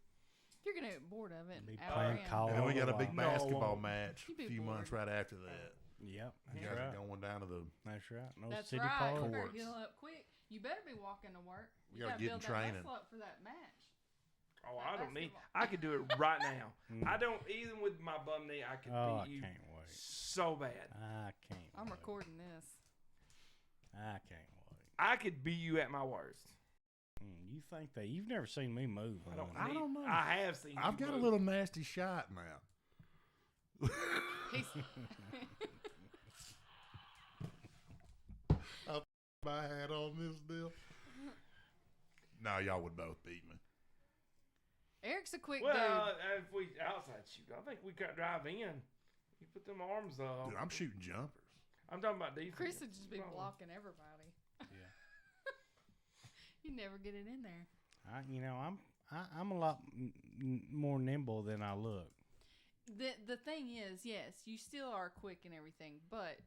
You're gonna get bored of it. Be hour playing in. Call And then we of got a the big Wild. No, I basketball won't. match You'd a be few bored. months right after that. Yep. You That's guys right. are going down to the. That's right. No That's city right. You park. better Courts. heal up quick. You better be walking to work. We You gotta gotta get in build that training. muscle up for that match. Oh, That I don't need. basketball. I could do it right now. Mm. I don't. Even with my bum knee, I could Oh, I beat you can't wait. so bad. I can't. I'm wait. recording this. I can't wait. I could beat you at my worst. You think that you've never seen me move? I don't. honey. Need, don't know. I have seen. I've you got a move. little nasty shot now. He's, My hat on this deal. No, y'all would both beat me. Eric's a quick Well, dude. if we outside shoot, I think we could drive in. You put them arms up. Dude, I'm shooting jumpers. I'm talking about defense. Chris would just be Problem. blocking everybody. Yeah. You never get it in there. I'm a lot more nimble than I look. The thing is, yes, you still are quick and everything, but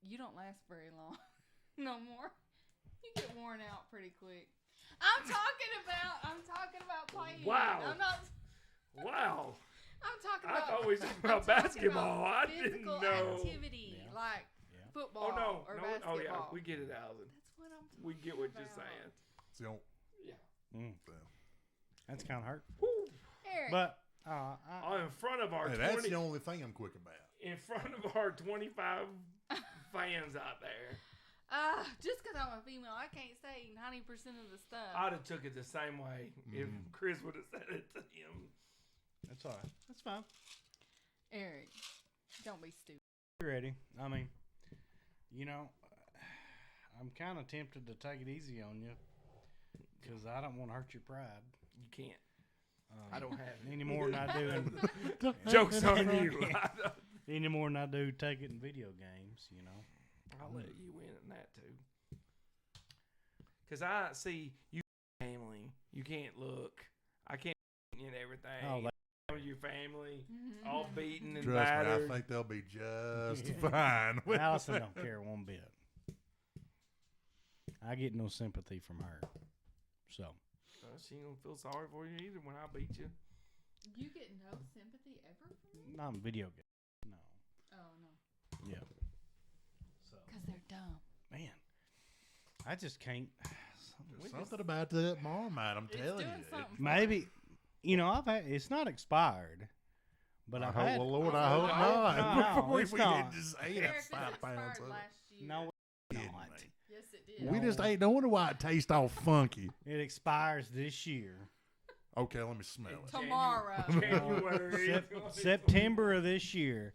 you don't last very long. No more. You get worn out pretty quick. I'm talking about playing. Wow. I'm not. Wow. I'm talking I about. thought we were talking I'm about talking basketball. about I didn't physical know. activity, Yeah. like Yeah. football Oh no, or no. basketball. Oh yeah, we get it, Allison. That's what I'm talking We get what about. you're saying. It's the only, That's kind of hurt. Woo. Eric, But In front of our hey, that's 20, the only thing I'm quick about. in front of our 25 fans out there, just because I'm a female, I can't say 90% of the stuff. I'd have took it the same way if Chris would have said it to him. that's all right. That's fine. Eric, don't be stupid. You ready? I mean, I'm kind of tempted to take it easy on you because I don't want to hurt your pride. You can't. I don't have it. Any more than I do. Jokes on you. Any more than I do take it in video games. I'll let you win in that too. Because I see you family. You can't look. I can't in everything. Oh, Your family all beaten and Trust me, battered. I think they'll be just fine. with Allison it. don't care one bit. I get no sympathy from her. So She don't feel sorry for you either when I beat you. You get no sympathy ever from me? not in video games. No. Oh, no. Yeah. So Because they're dumb. man, I just can't. There's something about that Marmite, I'm It's telling doing you. something. Maybe I've had. It's not expired, but I I've hope, had. well, Lord, Oh, I hope no, not. no, Before it's we not. didn't just ate Eric, up this 5 pounds expired of it. last year. No, it's Kidding not. me. Yes, it did. We just No. ate. No wonder why it tastes all funky. It expires this year. Okay, let me smell it. Tomorrow. January. September of this year.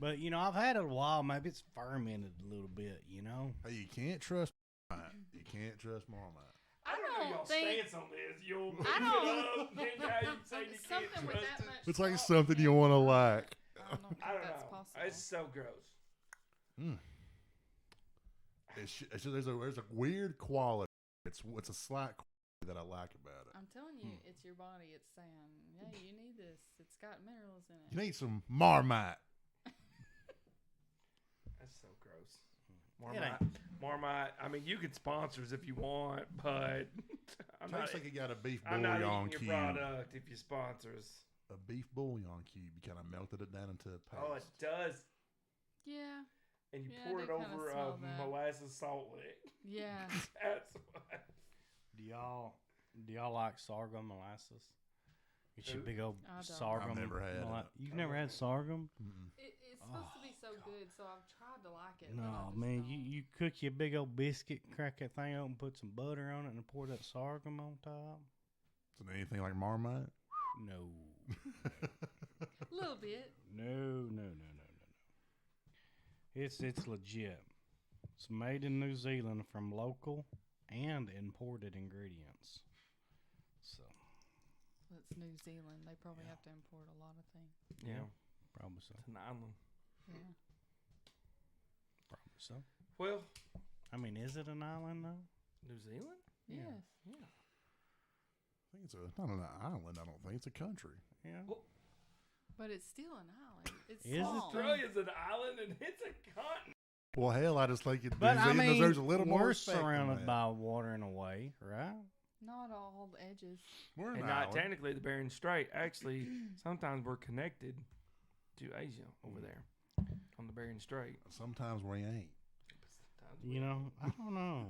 But I've had it a while. Maybe it's fermented a little bit. Hey, you can't trust Marmite. You can't trust Marmite. I don't know y'all think- stance on this. You'll I pick don't- it up, then now you say you can't Something with trust that it. much. It's like salt something you want to like. I don't think I don't that's know. possible. It's so gross. There's a weird quality. It's a slight quality that I like about it. I'm telling you, it's your body. It's saying, "Hey, you need this. It's got minerals in it." You need some Marmite. That's so gross. It Marmite. I mean, you can sponsor us if you want, but I'm not. Tastes like you got a beef I'm not bouillon eating cube. your product if you sponsor us. A beef bouillon cube. You kind of melted it down into a paste. Oh, it does. Yeah, And you Yeah, I pour do it kinda over a smell that. molasses salt lick. yeah. That's what. Do y'all like sorghum molasses? Get your Who? big old I don't. sorghum. I've never had it. You've never had sorghum? Mm-mm. It's supposed to be so good, so I've tried to like it. but I No, just man. don't. You cook your big old biscuit, crack that thing open, put some butter on it, and pour that sorghum on top. Is it anything like Marmite? No. A little bit. No. It's legit. It's made in New Zealand from local and imported ingredients. So Well, it's New Zealand. They probably have to import a lot of things. Yeah. probably so. It's an island. Yeah. Probably so. Well, I mean, is it an island though? New Zealand? Yeah. Yes. Yeah. I think it's not an island. I don't think it's a country. Yeah. But it's still an island. It's Is it small. Australia's an island and it's a continent. Well, hell, I just think it. But New I Zealand mean, deserves a little more we're respect than surrounded that. by water in a way, right? Not all the edges. We're an And not island. technically the Bering Strait. Actually, sometimes we're connected to Asia over there on the Bering Strait. Sometimes we ain't. Sometimes we- I don't know.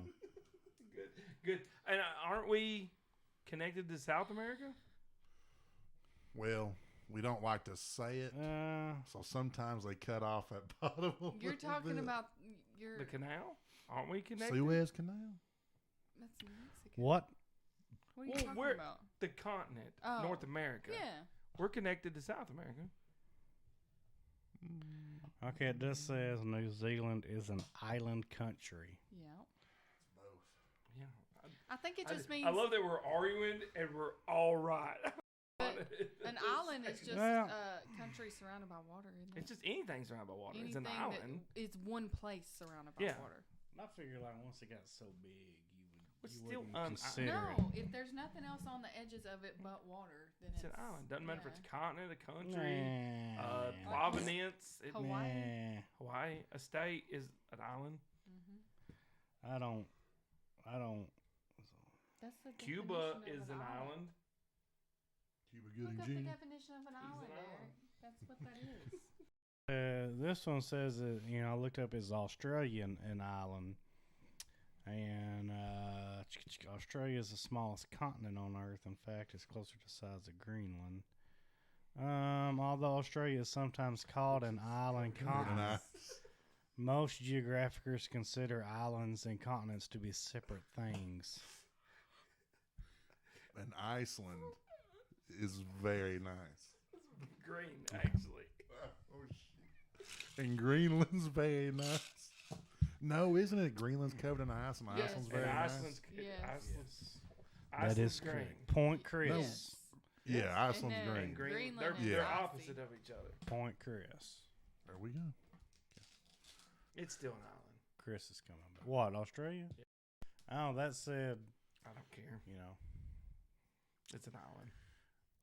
Good. And aren't we connected to South America? Well, we don't like to say it, so sometimes they cut off that bottom. You're talking about your. The canal? Aren't we connected? Suez Canal. That's Mexico. What? What are you Well, talking we're- about? The continent, Oh. North America. Yeah. We're connected to South America. Okay, it just says New Zealand is an island country. Yeah. Yeah. I think it just means I love that we're arguing and we're all right. But an island is just Well- a country surrounded by water, isn't it? It's just anything surrounded by water. Anything it's an island. that is one place surrounded by Yeah. water. I figure like once it got so big, But you still wouldn't an consider No, if there's nothing else on the edges of it but water, then It's an island. Doesn't matter if it's a continent, a it. country, Nah. provenance. Hawaii. Nah. Hawaii, a state is an island. Mm-hmm. I don't. That's the Cuba definition of is an island. Cuba Good Look and up the Genie. definition of an island, an Eric. island. That's what that is. This one says that I looked up is Australian an island, and Australia is the smallest continent on Earth. In fact, it's closer to the size of Greenland. Although Australia is sometimes called an island continent, most geographers consider islands and continents to be separate things. And Iceland is very nice. Green, actually. Oh, shit. And Greenland's very nice. No, isn't it? Greenland's covered in ice and Yes. Iceland's And very And nice. Iceland's, Yes. Iceland's, That Iceland's is green. correct. Point Chris. No. Yes. Yeah, Iceland's And, green. And green. Greenland They're, is they're Yeah. opposite of each other. Point Chris. There we go. It's still an island. Chris is coming back. What, Australia? Oh, that said, I don't care. It's an island.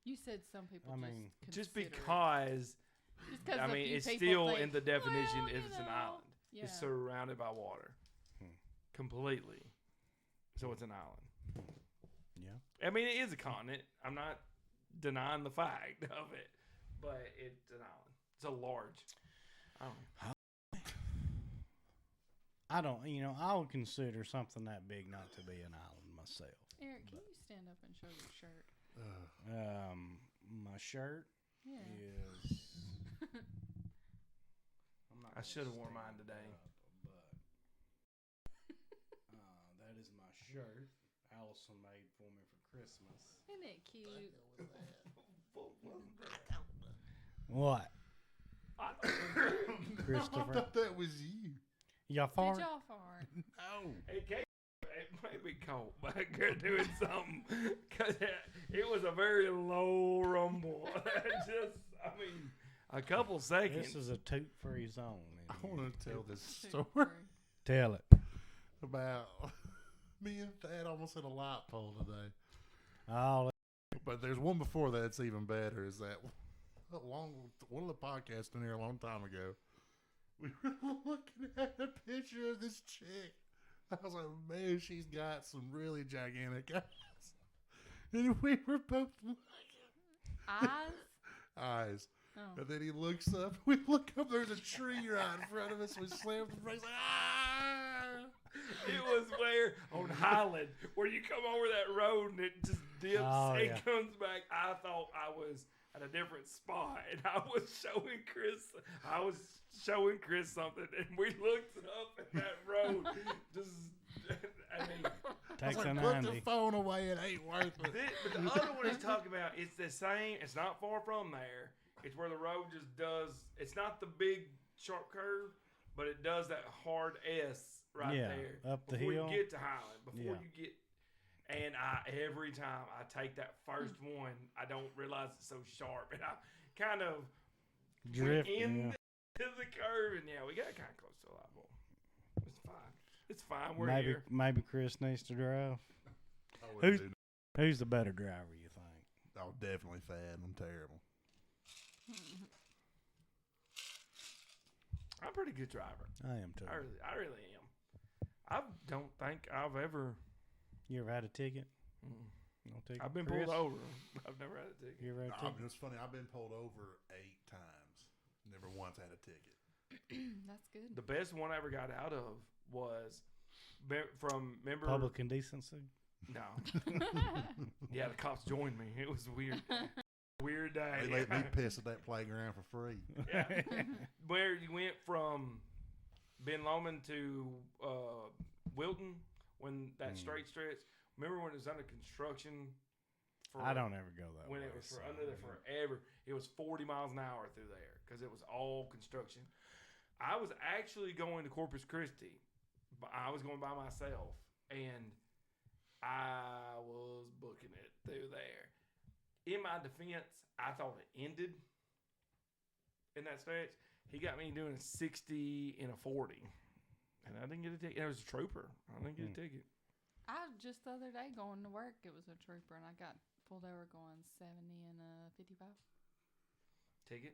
You said some people I mean, Just consider it. because, Just 'cause I a mean, few it's people still think, in the definition well, it's an island. Yeah. It's surrounded by water. Hmm. Completely. So it's an island. yeah. I mean, it is a continent. I'm not denying the fact of it, but it's an island. It's a large island. I don't, I would consider something that big not to be an island myself. Eric, can you stand up and show your shirt? My shirt Yeah. is. I'm not I gonna should have worn stand mine today. up, but that is my shirt. Allison made for me for Christmas. Isn't it cute? What? Christopher. I thought that was you. Y'all Did fart? y'all fart? No. It may be cold back there doing something because it was a very low rumble. A couple seconds. This is a toot for his own. I want to tell this Super. story Tell it. about me and Thad almost hit a light pole today. Oh, But there's one before that that's even better. Is that one of the podcasts in here a long time ago, we were looking at a picture of this chick. I was like, man, she's got some really gigantic eyes. And we were both eyes. Oh. And then he looks up. We look up. There's a tree right in front of us. We slam the brakes. Like, ah! It was where on Highland, where you come over that road and it just dips. Oh, it yeah. comes back. I thought I was at a different spot, and I was showing Chris something, and we looked up at that road. takes I was a like, put 90. the phone away. It ain't worth it. But the other one he's talking about, it's the same. It's not far from there. It's where the road just does. It's not the big sharp curve, but it does that hard S right there up the before hill. you get to Highland. Before Yeah. you get, and every time I take that first one, I don't realize it's so sharp, and I kind of Drift. went Yeah. into the curve, and we got kind of close to a lot more. It's fine. It's fine. We're Maybe here. maybe Chris needs to drive. I wouldn't Who's- do Who's the better driver, you think? that. Oh, definitely Thad. I'm terrible. I'm a pretty good driver. I am too. I really am. I don't think I've ever. You ever had a ticket? Mm. No ticket. I've been Chris? pulled over. I've never had a ticket. You ever had a ticket? It's funny. I've been pulled over 8 times. Never once had a ticket. That's good. The best one I ever got out of was remember Public indecency. No. Yeah, the cops joined me. It was weird. Weird day. They let me piss at that playground for free. Yeah. Where you went from Ben Lomond to Wilton when that straight stretch. Remember when it was under construction? I don't ever go that When way. it was under there forever. It was 40 miles an hour through there because it was all construction. I was actually going to Corpus Christi, but I was going by myself, and I was booking it through there. In my defense, I thought it ended in that stretch. He got me doing a 60 and a 40, and I didn't get a ticket. It was a trooper. I didn't get a ticket. I just the other day going to work, it was a trooper, and I got pulled over going 70 and 55. Ticket?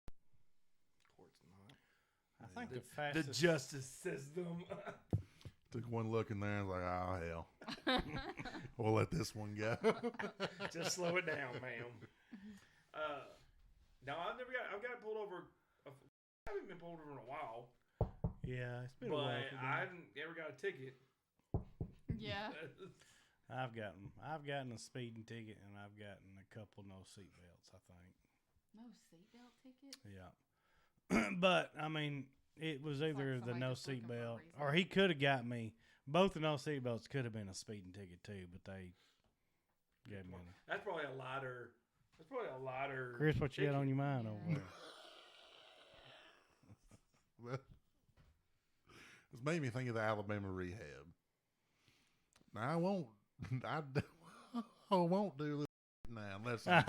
Of course not. I think the The fastest. justice system. Took one look in there and was like, oh, hell. We'll let this one go. Just slow it down, ma'am. No, I've got pulled over. I haven't been pulled over in a while, Yeah, it's been a while. but for me. I haven't ever got a ticket. Yeah. I've gotten a speeding ticket, and I've gotten a couple no seat belts. I think. No seatbelt ticket? Yeah. But I mean, it was either the somebody no just looking seat for a belt, reason. or he could have got me. Both the no seat belts could have been a speeding ticket too, but they gave me. That's probably a lighter. Chris, what you got ticket. on your mind Yeah. over there? Well, it's made me think of the Alabama rehab. Now, I won't do it now unless I'm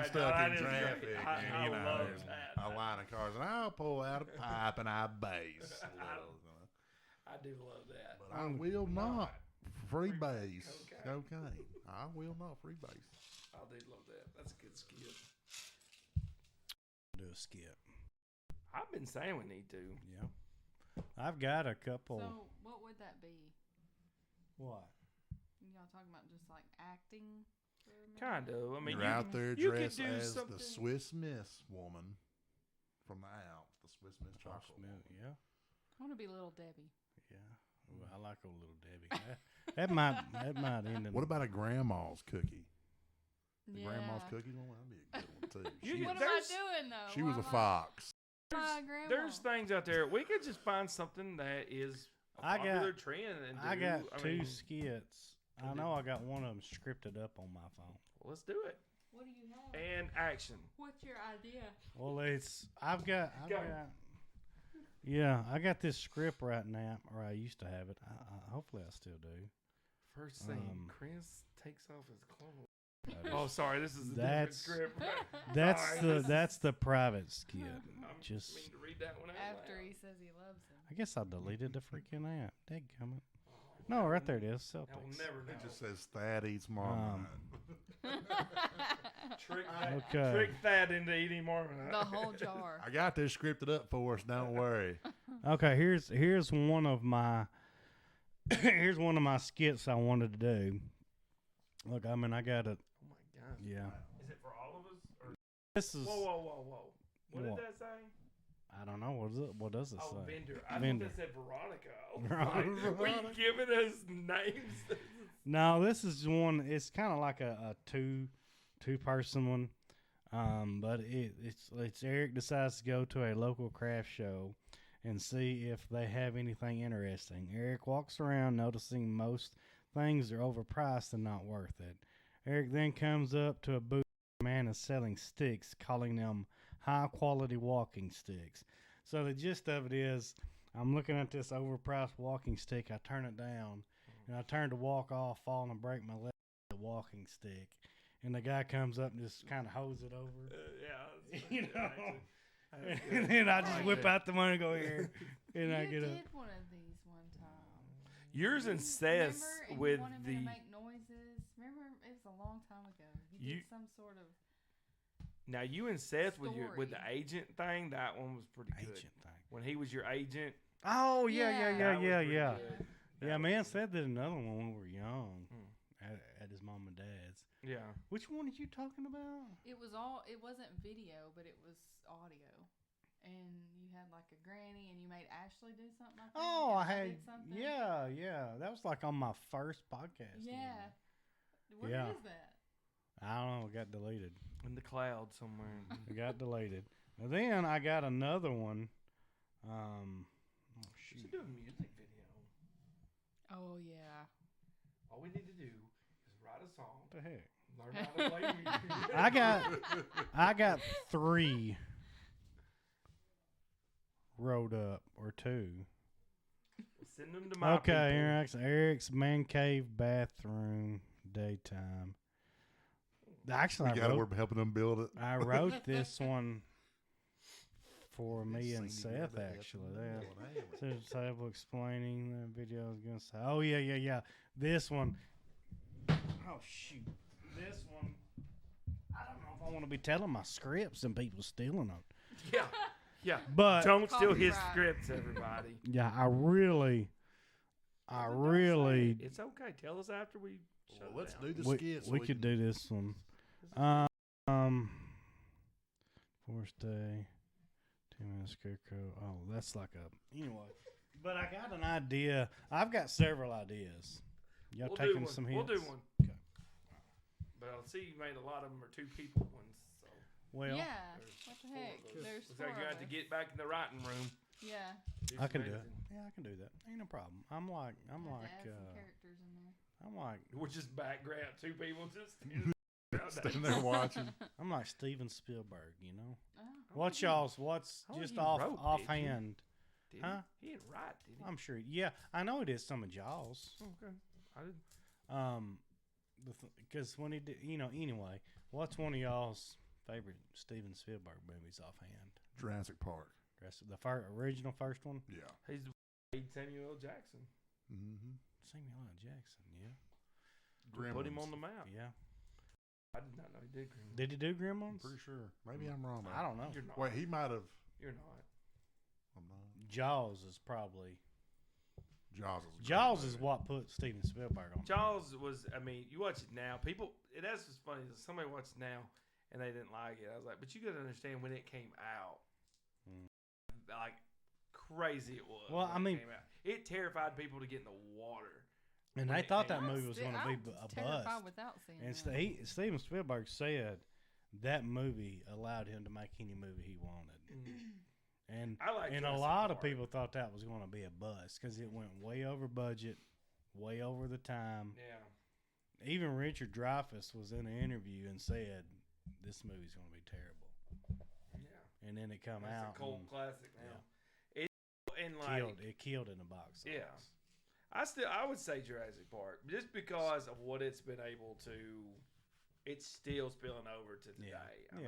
stuck in traffic. I and, love there's that. a line of cars, and I'll pull out a pipe and I bass a little. I do love that. But I will not freebase Cocaine. cocaine. I will not freebase. I do love that. That's a good skit. Do a skip. I've been saying we need to. Yeah. I've got a couple. So, what would that be? What? Y'all talking about just like acting? For a minute? Kind of. I mean, You're out there you could dressed do as something. the Swiss Miss woman from the Alps, the Swiss Miss chocolate. Yeah. I want to be Little Debbie. Yeah. Well, I like old little Debbie. that might end in. What about a grandma's cookie? The Yeah. grandma's cookies one? That'd be a good one too. You She, could- What am I There's- doing though? she Why was a am I- fox. My grandma. There's things out there. We could just find something that is a I got- popular trend. And I do. got I two mean, skits. I know I got one of them scripted up on my phone. well, let's do it. What do you have? And action. What's your idea? Well, I've got Go. I got this script right now, or I used to have it. Hopefully I still do. First scene, Chris takes off his clothes. That Oh, is- sorry, this is a different script. That's the private skit. I'm Just mean to read that one out After loud. he says he loves him. I guess I deleted the freaking app. Dadgummit. No, right there it is. I will Celtics. never know. It just says Thad eats Marmite. Okay. Trick that into eating Marmite. The whole jar. I got this scripted up for us. Don't worry. Okay, here's one of my here's one of my skits I wanted to do. Look, I mean, I got it. Oh my god. Yeah. Is it for all of us? Or? This is. Whoa. What What? did that say? I don't know. What does it Oh, say? vendor. I Vendor. thought that said Veronica. I was like, were you giving us names? No, this is one. It's kind of like a two person one. But it's Eric decides to go to a local craft show and see if they have anything interesting. Eric walks around noticing most things are overpriced and not worth it. Eric then comes up to a booth where a man is selling sticks, calling them high quality walking sticks. So the gist of it is, I'm looking at this overpriced walking stick. I turn it down, and I turn to walk off, fall and break my leg with the walking stick. And the guy comes up and just kind of holds it over. Yeah. You know. And then I just whip out the money and go here. And you I get did up. one of these one time. Yours and Seth's Remember? And with you wanted the. me to make noises. Remember, it was a long time ago. You did some sort of. Now you and Seth with the Story. agent thing. That one was pretty good. Agent thing. When he was your agent. Oh, yeah. That was pretty Yeah, good. man, Seth did another one when we were young Hmm. at his mom and dad's. Yeah. Which one are you talking about? It wasn't video, but it was audio. And you had like a granny, and you made Ashley do something. I think, Oh, and I had, did something. yeah. That was like on my first podcast. Yeah. Where Yeah. is that? I don't know. It got deleted. In the cloud somewhere. It got deleted. And then I got another one. Oh, We shoot. should do a music video. Oh yeah. All we need to do is write a song, What the heck? learn how to play music. I got 3 wrote up, or 2. Send them to my Okay, people. Eric's man cave bathroom daytime. Actually, We're helping them build it. I wrote this one for me and Sing together, Seth, actually. F- So table explaining the video I was going to say. Oh, yeah. This one. Oh, shoot. This one. I don't know if I want to be telling my scripts and people stealing them. Yeah. But, Don't steal his Copyright. scripts, everybody. yeah, I really. It's okay. Tell us after we shut it Let's down. do the We, skits. we could do this one. Force day. 2-minute scarecrow. Oh, that's like a. Anyway. But I got an idea. I've got several ideas. Y'all We'll do taking one. some We'll hints? do one. Okay. But I see you made a lot of them are 2 people ones. So Well, yeah. there's What the 4 heck? of those. There's Looks 4 like you of have to us. get back in the writing room. Yeah. I can do it. Yeah, I can do that. Ain't no problem. I'm like, Have to add some characters in there. I'm like, We're just background 2 people just. Standing there watching. I'm like Steven Spielberg. You know, Oh. what's Oh, just he off wrote, did you? offhand? Did Huh? He didn't write, did he? I'm sure. Yeah, I know he did some of Jaws. Okay. I didn't. Because when he did, anyway, what's one of y'all's favorite Steven Spielberg movies offhand? Jurassic Park. The original first one? Yeah. He's Samuel L. Jackson. Mm-hmm. Samuel L. Jackson, yeah. Put him on the map. Yeah. I did not know he did Gremlins. Did he do I'm Gremlins? pretty sure. Maybe I'm wrong. I don't know. You're not. Wait, he might have. You're not. I'm not. Jaws is probably. Jaws is. a great Jaws is movie. what put Steven Spielberg on. Jaws was, I mean, you watch it now. That's what's funny. Is somebody watched it now and they didn't like it. I was like, but you got to understand when it came out, like crazy it was. Well, when I mean- it came out. It terrified people to get in the water. And when they it thought came that out. movie was going to be a terrified bust. without seeing And that. Steven Spielberg said that movie allowed him to make any movie he wanted. And I like and a Jurassic lot of Park. people thought that was going to be a bust because it went way over budget, way over the time. Yeah. Even Richard Dreyfuss was in an interview and said this movie's gonna be terrible. Yeah. And then it come It's out a cult and classic now. And like killed in the box office. yeah, I would say Jurassic Park just because of what it's been able to. It's still spilling over to today. I mean,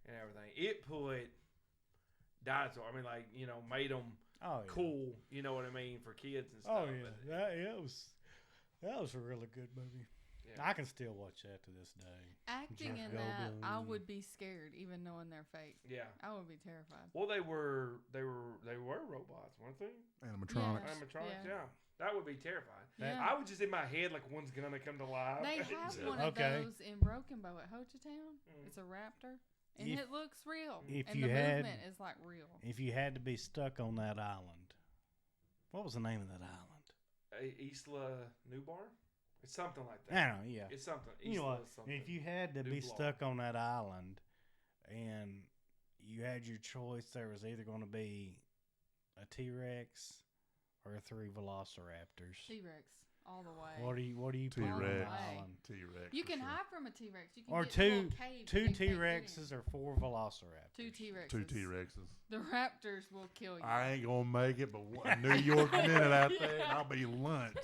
and everything. It put dinosaur. I mean, like made them cool. You know what I mean for kids and stuff. Oh yeah, that was a really good movie. Yeah. I can still watch that to this day. Acting Jeff in that, I Goldblum. would be scared, even knowing they're fake. Yeah. I would be terrified. Well, they were robots, weren't they? Animatronics. Animatronics. Yeah. Yeah. That would be terrifying. Yeah. I was just in my head like one's gonna come to life. They have one of Okay. those in Broken Bow at Ho Chi Town. It's a raptor, and If- it looks real. if and you the had- movement is like real. If you had to be stuck on that island, what was the name of that island? Isla Nublar? It's something like that. I don't know. Yeah. It's something. You know Isla what? something. If you had to be Nublar. stuck on that island, and you had your choice, there was either going to be a T-Rex or 3 Velociraptors. T-Rex all the way. What do you put on the T-Rex. island? T-Rex. You for can sure. hide from a T-Rex. You can Or get in a little cave two that they can't get T-Rexes in. or 4 Velociraptors. 2 T-Rexes. 2 T-Rexes. The raptors will kill you. I ain't gonna make it, but a New York minute out there, and I'll be lunch.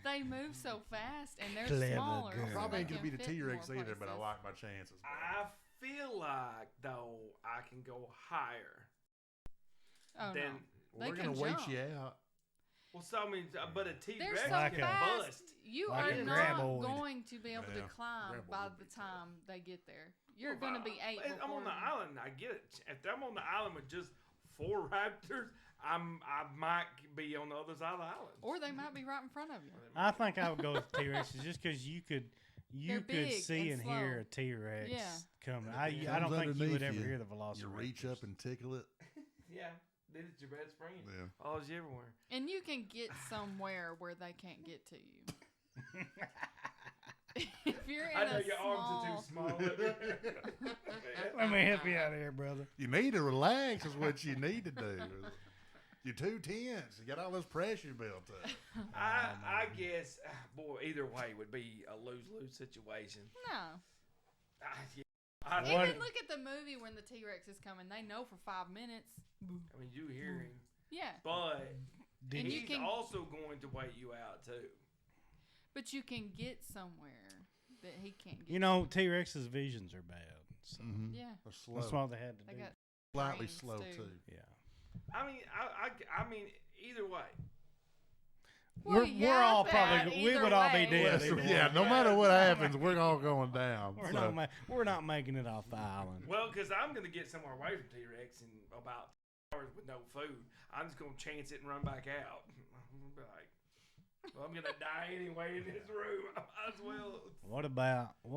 They move so fast, and they're Clever smaller. girl. so Probably they ain't gonna can be the fit in T-Rex more either, but I places. like my chances. I feel like though I can go higher Oh, than. no. They We're can gonna wait jump. you out. Well, so I mean, but a T They're Rex so Like a- can fast. bust. You Like are a not graboid. going to be able to Yeah, climb graboid by would the be tough. time they get there. You're Well, going to if be 8 if I'm before on the you- island. I get it. If I'm on the island with just 4 raptors, I might be on the other side of the island. Or they might be right in front of you. I think I would go with T-Rexes just because you could They're could big see and and hear slow. a T-Rex Yeah. coming. It I don't comes think you would underneath ever you. hear the Velociraptor. You reach up and tickle it. Yeah, then it's your best friend. Yeah. Follows you everywhere. And you can get somewhere where they can't get to you. If you're in I know a your arms small... are too small. Let me help you out here, brother. You need to relax is what you need to do. You're too tense. You got all this pressure built up. I guess, boy, either way would be a lose-lose situation. No. Yeah. I What- Even look at the movie when the T-Rex is coming. They know for 5 minutes. mean, you hear him, Yeah. but And you he's can- also going to wait you out too. But you can get somewhere that he can't get. You know, T-Rex's visions are bad. So Mm-hmm. Yeah. They're slow. that's what they had to They do. got Slightly brains, slow too. too. Yeah. I mean, I mean, either way. Well, we're yeah, all but probably we either would all be way. dead. Yeah, either yeah, way. no matter what happens, we're all going down. We're so. not we're not making it off the island. Well, because I'm going to get somewhere away from T-Rex in about 2 hours with no food. I'm just going to chance it and run back out. I'm gonna be like, well, I'm going to die anyway in this room. I might as well. What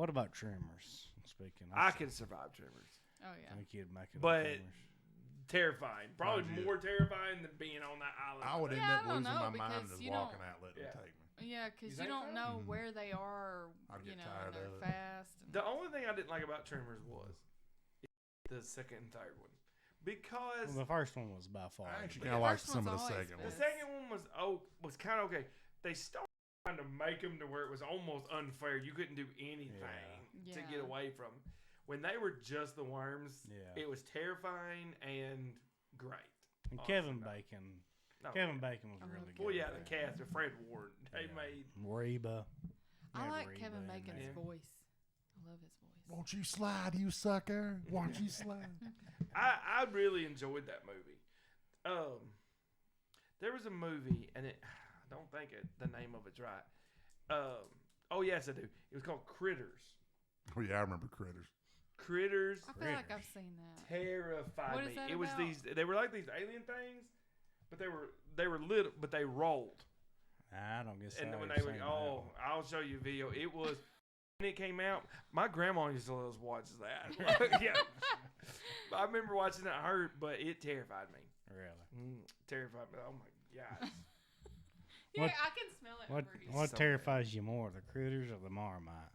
about Tremors? Speaking, I could survive Tremors. Oh, yeah. think you'd make it. But- on Tremors. Terrifying. Probably Roger. more terrifying than being on that island. I would end Yeah, I up don't losing know, my mind because and you walking don't- out, letting Yeah. them take me. Yeah, because You you think don't so? know Mhm. where they are, I'd get and tired they're of it. fast. And The only thing I didn't like about Tremors was the second and third one. Because Well, the first one was by far. I actually the kind of the liked first some of one's the always second the one. best. second one was kind of okay. They started trying to make them to where it was almost unfair. You couldn't do anything to get Yeah. away from. When they were just the worms, Yeah. it was terrifying and great. And Awesome. Kevin Bacon. No, Kevin Bacon was I really love good. Well, yeah, at the that. cast of Fred Ward, they Yeah. made. Reba. I Had like Reba Kevin in Bacon's there. voice. I love his voice. Won't you slide, you sucker? Won't you slide? I really enjoyed that movie. There was a movie, and I don't think the name of it's right. Oh yes, I do. It was called Critters. Oh yeah, I remember Critters. Critters I feel like Critters. I've seen that. terrified What me. is that It was about? these. They were like these alien things, but they were little, but they rolled. I don't guess. And I when ever they were, seen that oh, one. I'll show you a video. It was when it came out. My grandma used to let us watch that. Yeah, I remember watching it. Hurt, but it terrified me. Really? Terrified me. Oh my god. Yeah, What- I can smell it. What over here. what So terrifies you more, the critters or the Marimite?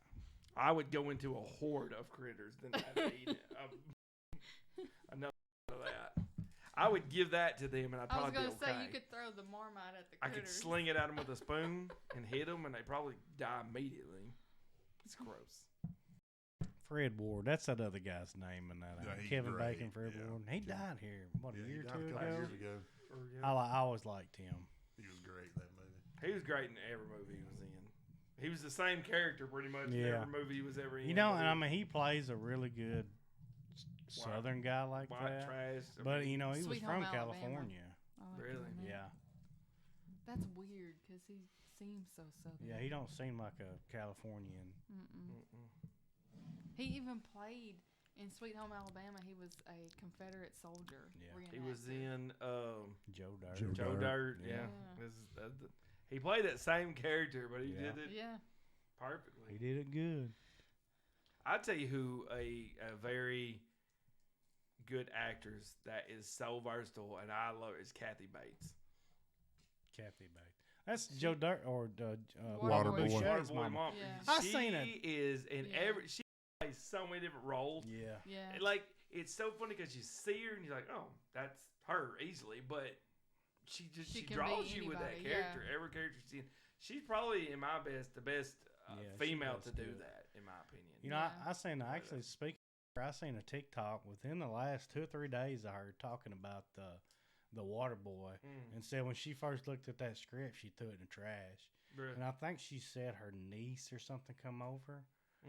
I would go into a horde of critters than I'd eat another of that. I would give that to them, and I'd I was probably gonna be okay. say you could throw the Marmite at the I critters. could sling it at them with a spoon and hit them, and they probably die immediately. It's gross. Fred Ward. That's that other guy's name in that. Yeah, he's Kevin great. Bacon, Fred Yeah. Ward. He died here, what, a Yeah, he year or died two a couple ago? years ago. I always liked him. He was great in that movie. He was great in every movie he was in. He was the same character pretty much in Yeah. every movie he was ever in. You know, and I mean, he plays a really good Southern guy like white that. trash. I But, mean, you know, he Sweet was from Home Alabama. California. I like Really? him in that. Yeah. That's weird because he seems so southern. Yeah, he don't seem like a Californian. He even played in Sweet Home Alabama. He was a Confederate soldier. Yeah. he was reenactor. in Joe Dirt. Joe Dirt. Yeah. Yeah. He played that same character, but he did it Yeah. perfectly. He did it good. I'll tell you who a very good actress that is so versatile, and I love it, is Kathy Bates. Kathy Bates. That's Joe Dirt or Waterboy. Shay's Waterboy mama. mom. Yeah. I She seen it. is in Yeah. she plays so many different roles. Yeah. Yeah. Like, it's so funny because you see her and you're like, oh, that's her easily, but she She can draws be you with that anybody, character. Every character she's in. She's probably, in my the best Yeah, she female does to do good. that, in my opinion. You know, Yeah. I seen actually speaking. I seen a TikTok within the last 2 or 3 days. I heard talking about the Water Boy, and said when she first looked at that script, she threw it in the trash. Really? And I think she said her niece or something come over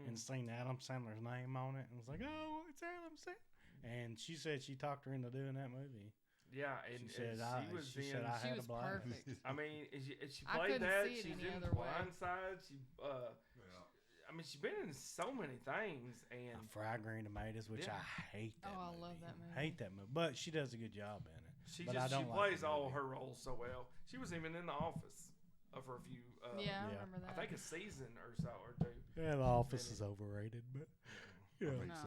and seen Adam Sandler's name on it and was like, "Oh, it's Adam Sandler." And she said she talked her into doing that movie. Yeah, and She said she was she in. said I She had was a blast. perfect. I mean, she I played couldn't that. see it She's any in other way. Blindside. I mean, she's been in so many things, and Fried Green Tomatoes, which Yeah. I hate that I movie. love that movie. Hate that movie. But she does a good job in it. she But I just she don't like plays the all movie. her roles so well. She was even in The Office for a few. Yeah, I Yeah. remember that. I think a season or so or two. Yeah, The Office is overrated, but you know, No.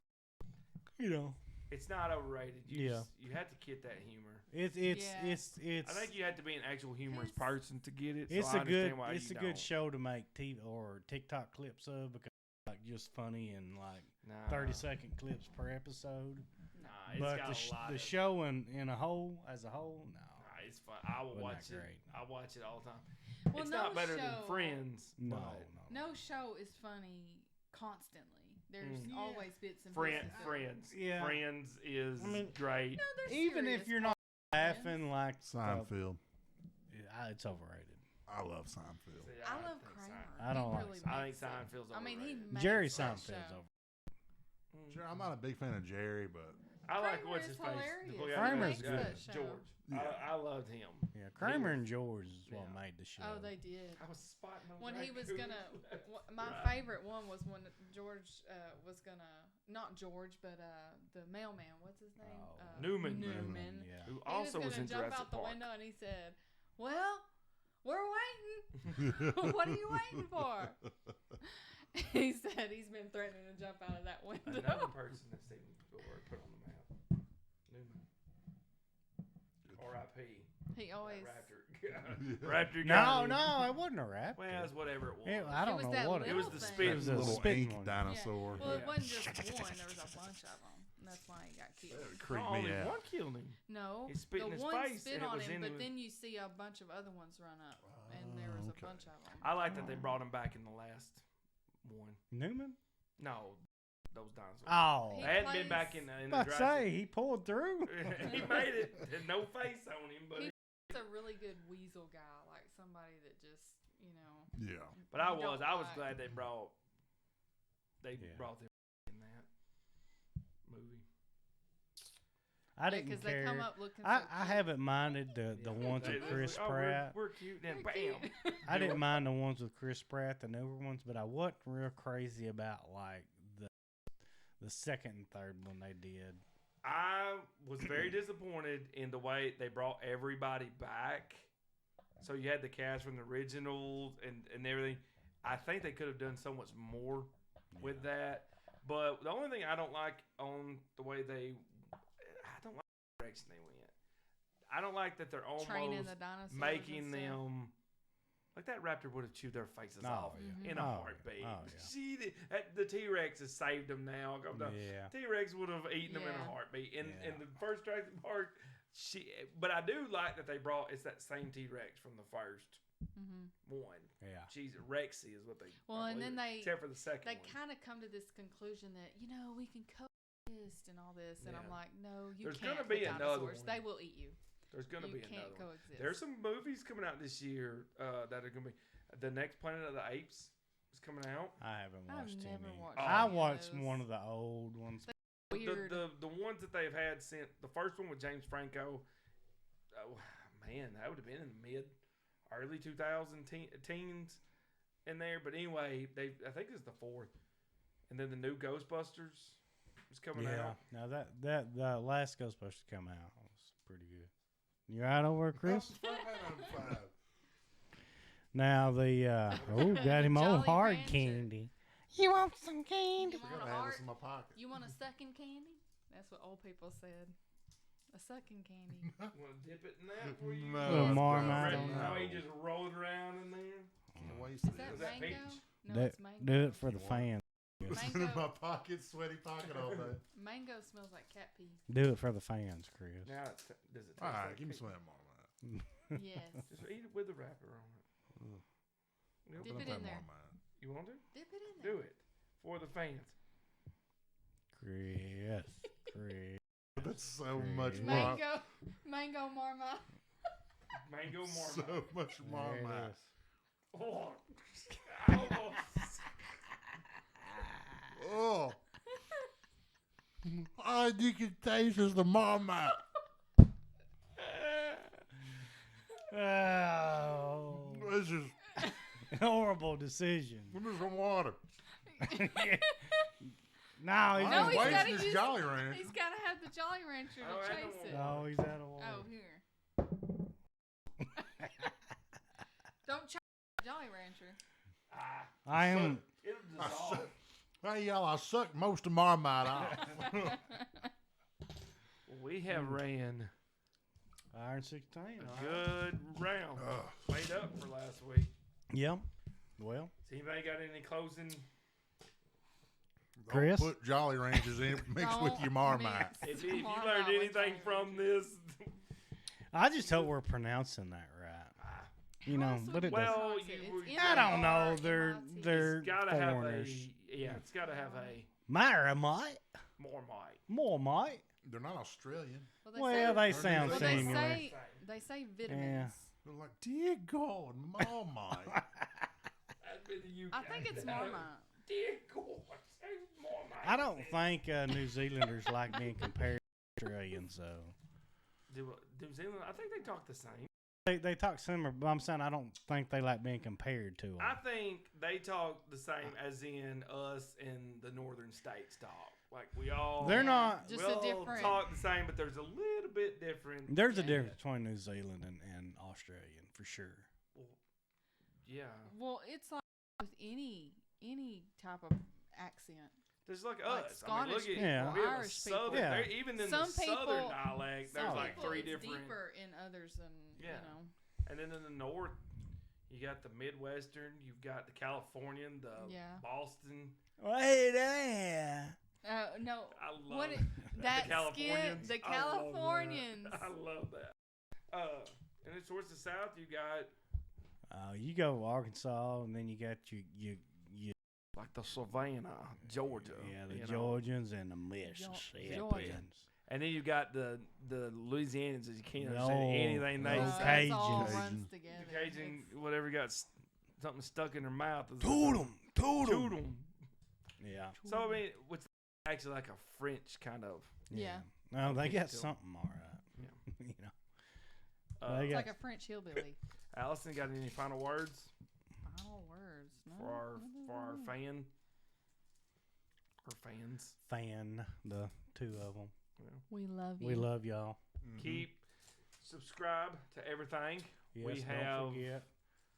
you know, It's not overrated. Yeah. You have to get that humor. it's Yeah. it's I think you have to be an actual humorous His- person to get it. So it's I a good understand why it's you a good don't. show to make TV or TikTok clips of because it's like just funny and like Nah, 30-second clips per episode. Nah, it's But got a lot the of. show in a whole as a whole, no. Nah, it's fun. I will Wasn't watch that it. great. I watch it all the time. Well, It's no not better than show- Friends. No, but No show is funny constantly. There's Mm. always bits and Friends. pieces. Friends. Yeah. Friends is I mean, great. No, there's even if serious you're not Friends. laughing like Seinfeld. it's overrated. I love Seinfeld. See, I love think Kramer. Seinfeld- I don't He like really I think makes it. Seinfeld's I mean, he overrated. makes Jerry that Seinfeld's show. over. Sure, I'm not a big fan of Jerry, but I like Kramer what's is his face. hilarious. The boy Kramer's guy, good. George. Yeah. I loved him. Yeah, Kramer and George is what Yeah. made the show. Oh, they did. I was spotting those When he was raccoons. my Right. favorite one was when George was gonna, not George, but the mailman. What's his name? Oh. Newman. Newman. Yeah. Who He also was was gonna in jump Jurassic out the Park. window and he said, "Well, we're waiting. What are you waiting for?" He said he's been threatening to jump out of that window. Another person that Steven Spielberg put on the map. Newman. R.I.P. He always. Raptor. Raptor No, got him. no, it wasn't a rap. Well, it's whatever it was. I don't was know that what It was the thing. spit. It was a a little spitting ink one. dinosaur. Well, it Yeah. wasn't just one. There was a bunch of them. And that's why he got That killed. would creep No, me only out. one killed him. No, He spit the in his one face, spit and it on was him, in but the- then you see a bunch of other ones run up, and there was a okay. bunch of them. I like that they brought him back in the last one. Newman? No, those dinosaurs. Oh, He They hadn't been plays- back in the about to Jurassic. say he pulled through. He made it. There's no face on him, but He's a really good weasel guy, like somebody that just, you know. Yeah. but I you don't was like- glad they brought Yeah. them in that movie. I didn't Because care. they come up looking. I so haven't minded the ones They- with they Chris was like, oh, Pratt. We're cute. Then They're bam. cute. I didn't mind the ones with Chris Pratt, the newer ones, but I wasn't real crazy about like the second and third one they did. I was very disappointed in the way they brought everybody back. So you had the cast from the originals and everything. I think they could have done so much more with that. But the only thing I don't like on the way I don't like the direction they went. I don't like that they're Training almost the dinosaurs. making and stuff. them like that raptor would have chewed their faces Oh, off yeah. in a Oh, heartbeat. oh, yeah. She did, the T-Rex has saved them now. Yeah. T-Rex would have eaten them in a Yeah. heartbeat. In Yeah. the first Jurassic Park, but I do like that they brought it's that same T-Rex from the first one. Yeah. She's Rexy is what they. Well, I and believe then it. except for the second they one. kind of come to this conclusion that we can coexist and all this, and I'm Yeah. like, no, you There's can't. gonna be with another dinosaurs. one. They will eat you. There's gonna be You can't another one. coexist. There's some movies coming out this year that are gonna be. The next Planet of the Apes is coming out. I haven't watched I've never any. watched. I any of watched those. one of the old ones. Weird. The ones that they've had since the first one with James Franco. Oh man, that would have been in the early 2000 teens in there. But anyway, I think it's the fourth, and then the new Ghostbusters is coming out. Now that the last Ghostbusters come out was pretty good. You right over, Chris? Now the got him old Jolly hard Rancher. candy. You want some candy? You I want gotta a have heart? this in my pocket. You want a sucking candy? That's what old people said. A sucking candy. Want to dip it in that for you? No, Little it's Marmite not. on How that. he just rolled around in there. Can't waste Is it. that Is that mango? peach? No, Do, it's mango. do it for the You want it? fans. It's in Mango. my pocket, sweaty pocket all day. Mango smells like cat pee. Do it for the fans, Chris. Now, does it taste All right, like give me peach? some of that Marmite. Yes. Just eat it with the wrapper on it. Ugh. Yep. Dip Put it that in there. Marmite. You want to? Dip it in there. Do it for the fans. Chris. Chris. That's so much Mango. Mango Marmite. Mango Marmite. So much There it Marmite. is. Oh. Almost. Oh. All you can taste is the Marmite. Oh. This is. Horrible decision. Give me some water. No, he's No, I'm he's not. wasting gotta this use- Jolly Rancher. He's got to have the Jolly Rancher Oh, to I chase don't it. No, he's out of order. Oh, here. Don't chase the Jolly Rancher. I am. It'll I dissolve. suck. Hey, y'all, I sucked most of Marmite off. We have ran Iron 16. a good round. Ugh. Made up for last week. Yep. Well, Has anybody got any closing? Chris? Don't put Jolly Ranchers in mixed with your Marmite. mix If you Marmite learned with anything Jolly from Rancher. this, I just hope we're pronouncing that right. You How know, else would but it we Well, pronounce you it? were- It's I don't know. M-I-R-M-I-T. They're it's gotta have foreigners. it's gotta have a Marimite. Marmite. Marmite. They're not Australian. Well, they say- sound well, similar. they say vitamins. They're like, dear God, Marmite. That'd be the UK. I think it's Marmite. Dear God, say Marmite. I don't think New Zealanders like being compared to Australians, though. Do New Zealand? I think they talk the same. They talk similar, but I'm saying I don't think they like being compared to them. I think they talk the same as in us and the northern states talk. Like we all. They're not. Just we a all different. talk the same, but there's a little bit different. There's a Yeah. difference between New Zealand and Australian for sure. Well, yeah, Well, it's like with any type of accent. there's like Like us. I mean, look Scottish at Yeah. we have a Irish people. southern. Yeah. there- Even in Some the southern people- dialect, there's Some like people, three it's different. deeper in others than Yeah. you know. And then in the north, you got the Midwestern, you've got the Californian, the Yeah. Boston. Wait there. No, I love what it, the that skin, Californians. the I love that. Californians. I love that. And then towards the south, you got You go Arkansas, and then you got your like the Savannah, Georgia. the you know. Georgians and the Mississippians. Georgia. And then you got the Louisianans that you can't The understand old- anything they the old say. It all Cajuns. runs The together. Cajun, whatever got something stuck in their mouth. is- Toot 'em. Yeah. So I mean, what's actually like a French kind of. Yeah. No, they got Still. something all right. Yeah. you know. Uh, They It's got- like a French hillbilly. Allison, got any final words Final words. No. for our fan or fans? Fan the two of them. We love you. We love y'all. Mhm. Keep subscribe to everything. Yes, We have-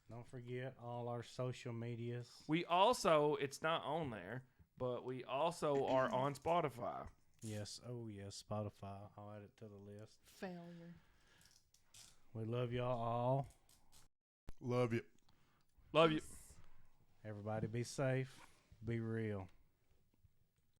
Don't forget all our social medias. We also, it's not on there, but we also are on Spotify. Yes. Oh yes. Spotify. I'll add it to the list. Failure. We love y'all all. Love you. Love you. Everybody be safe. Be real.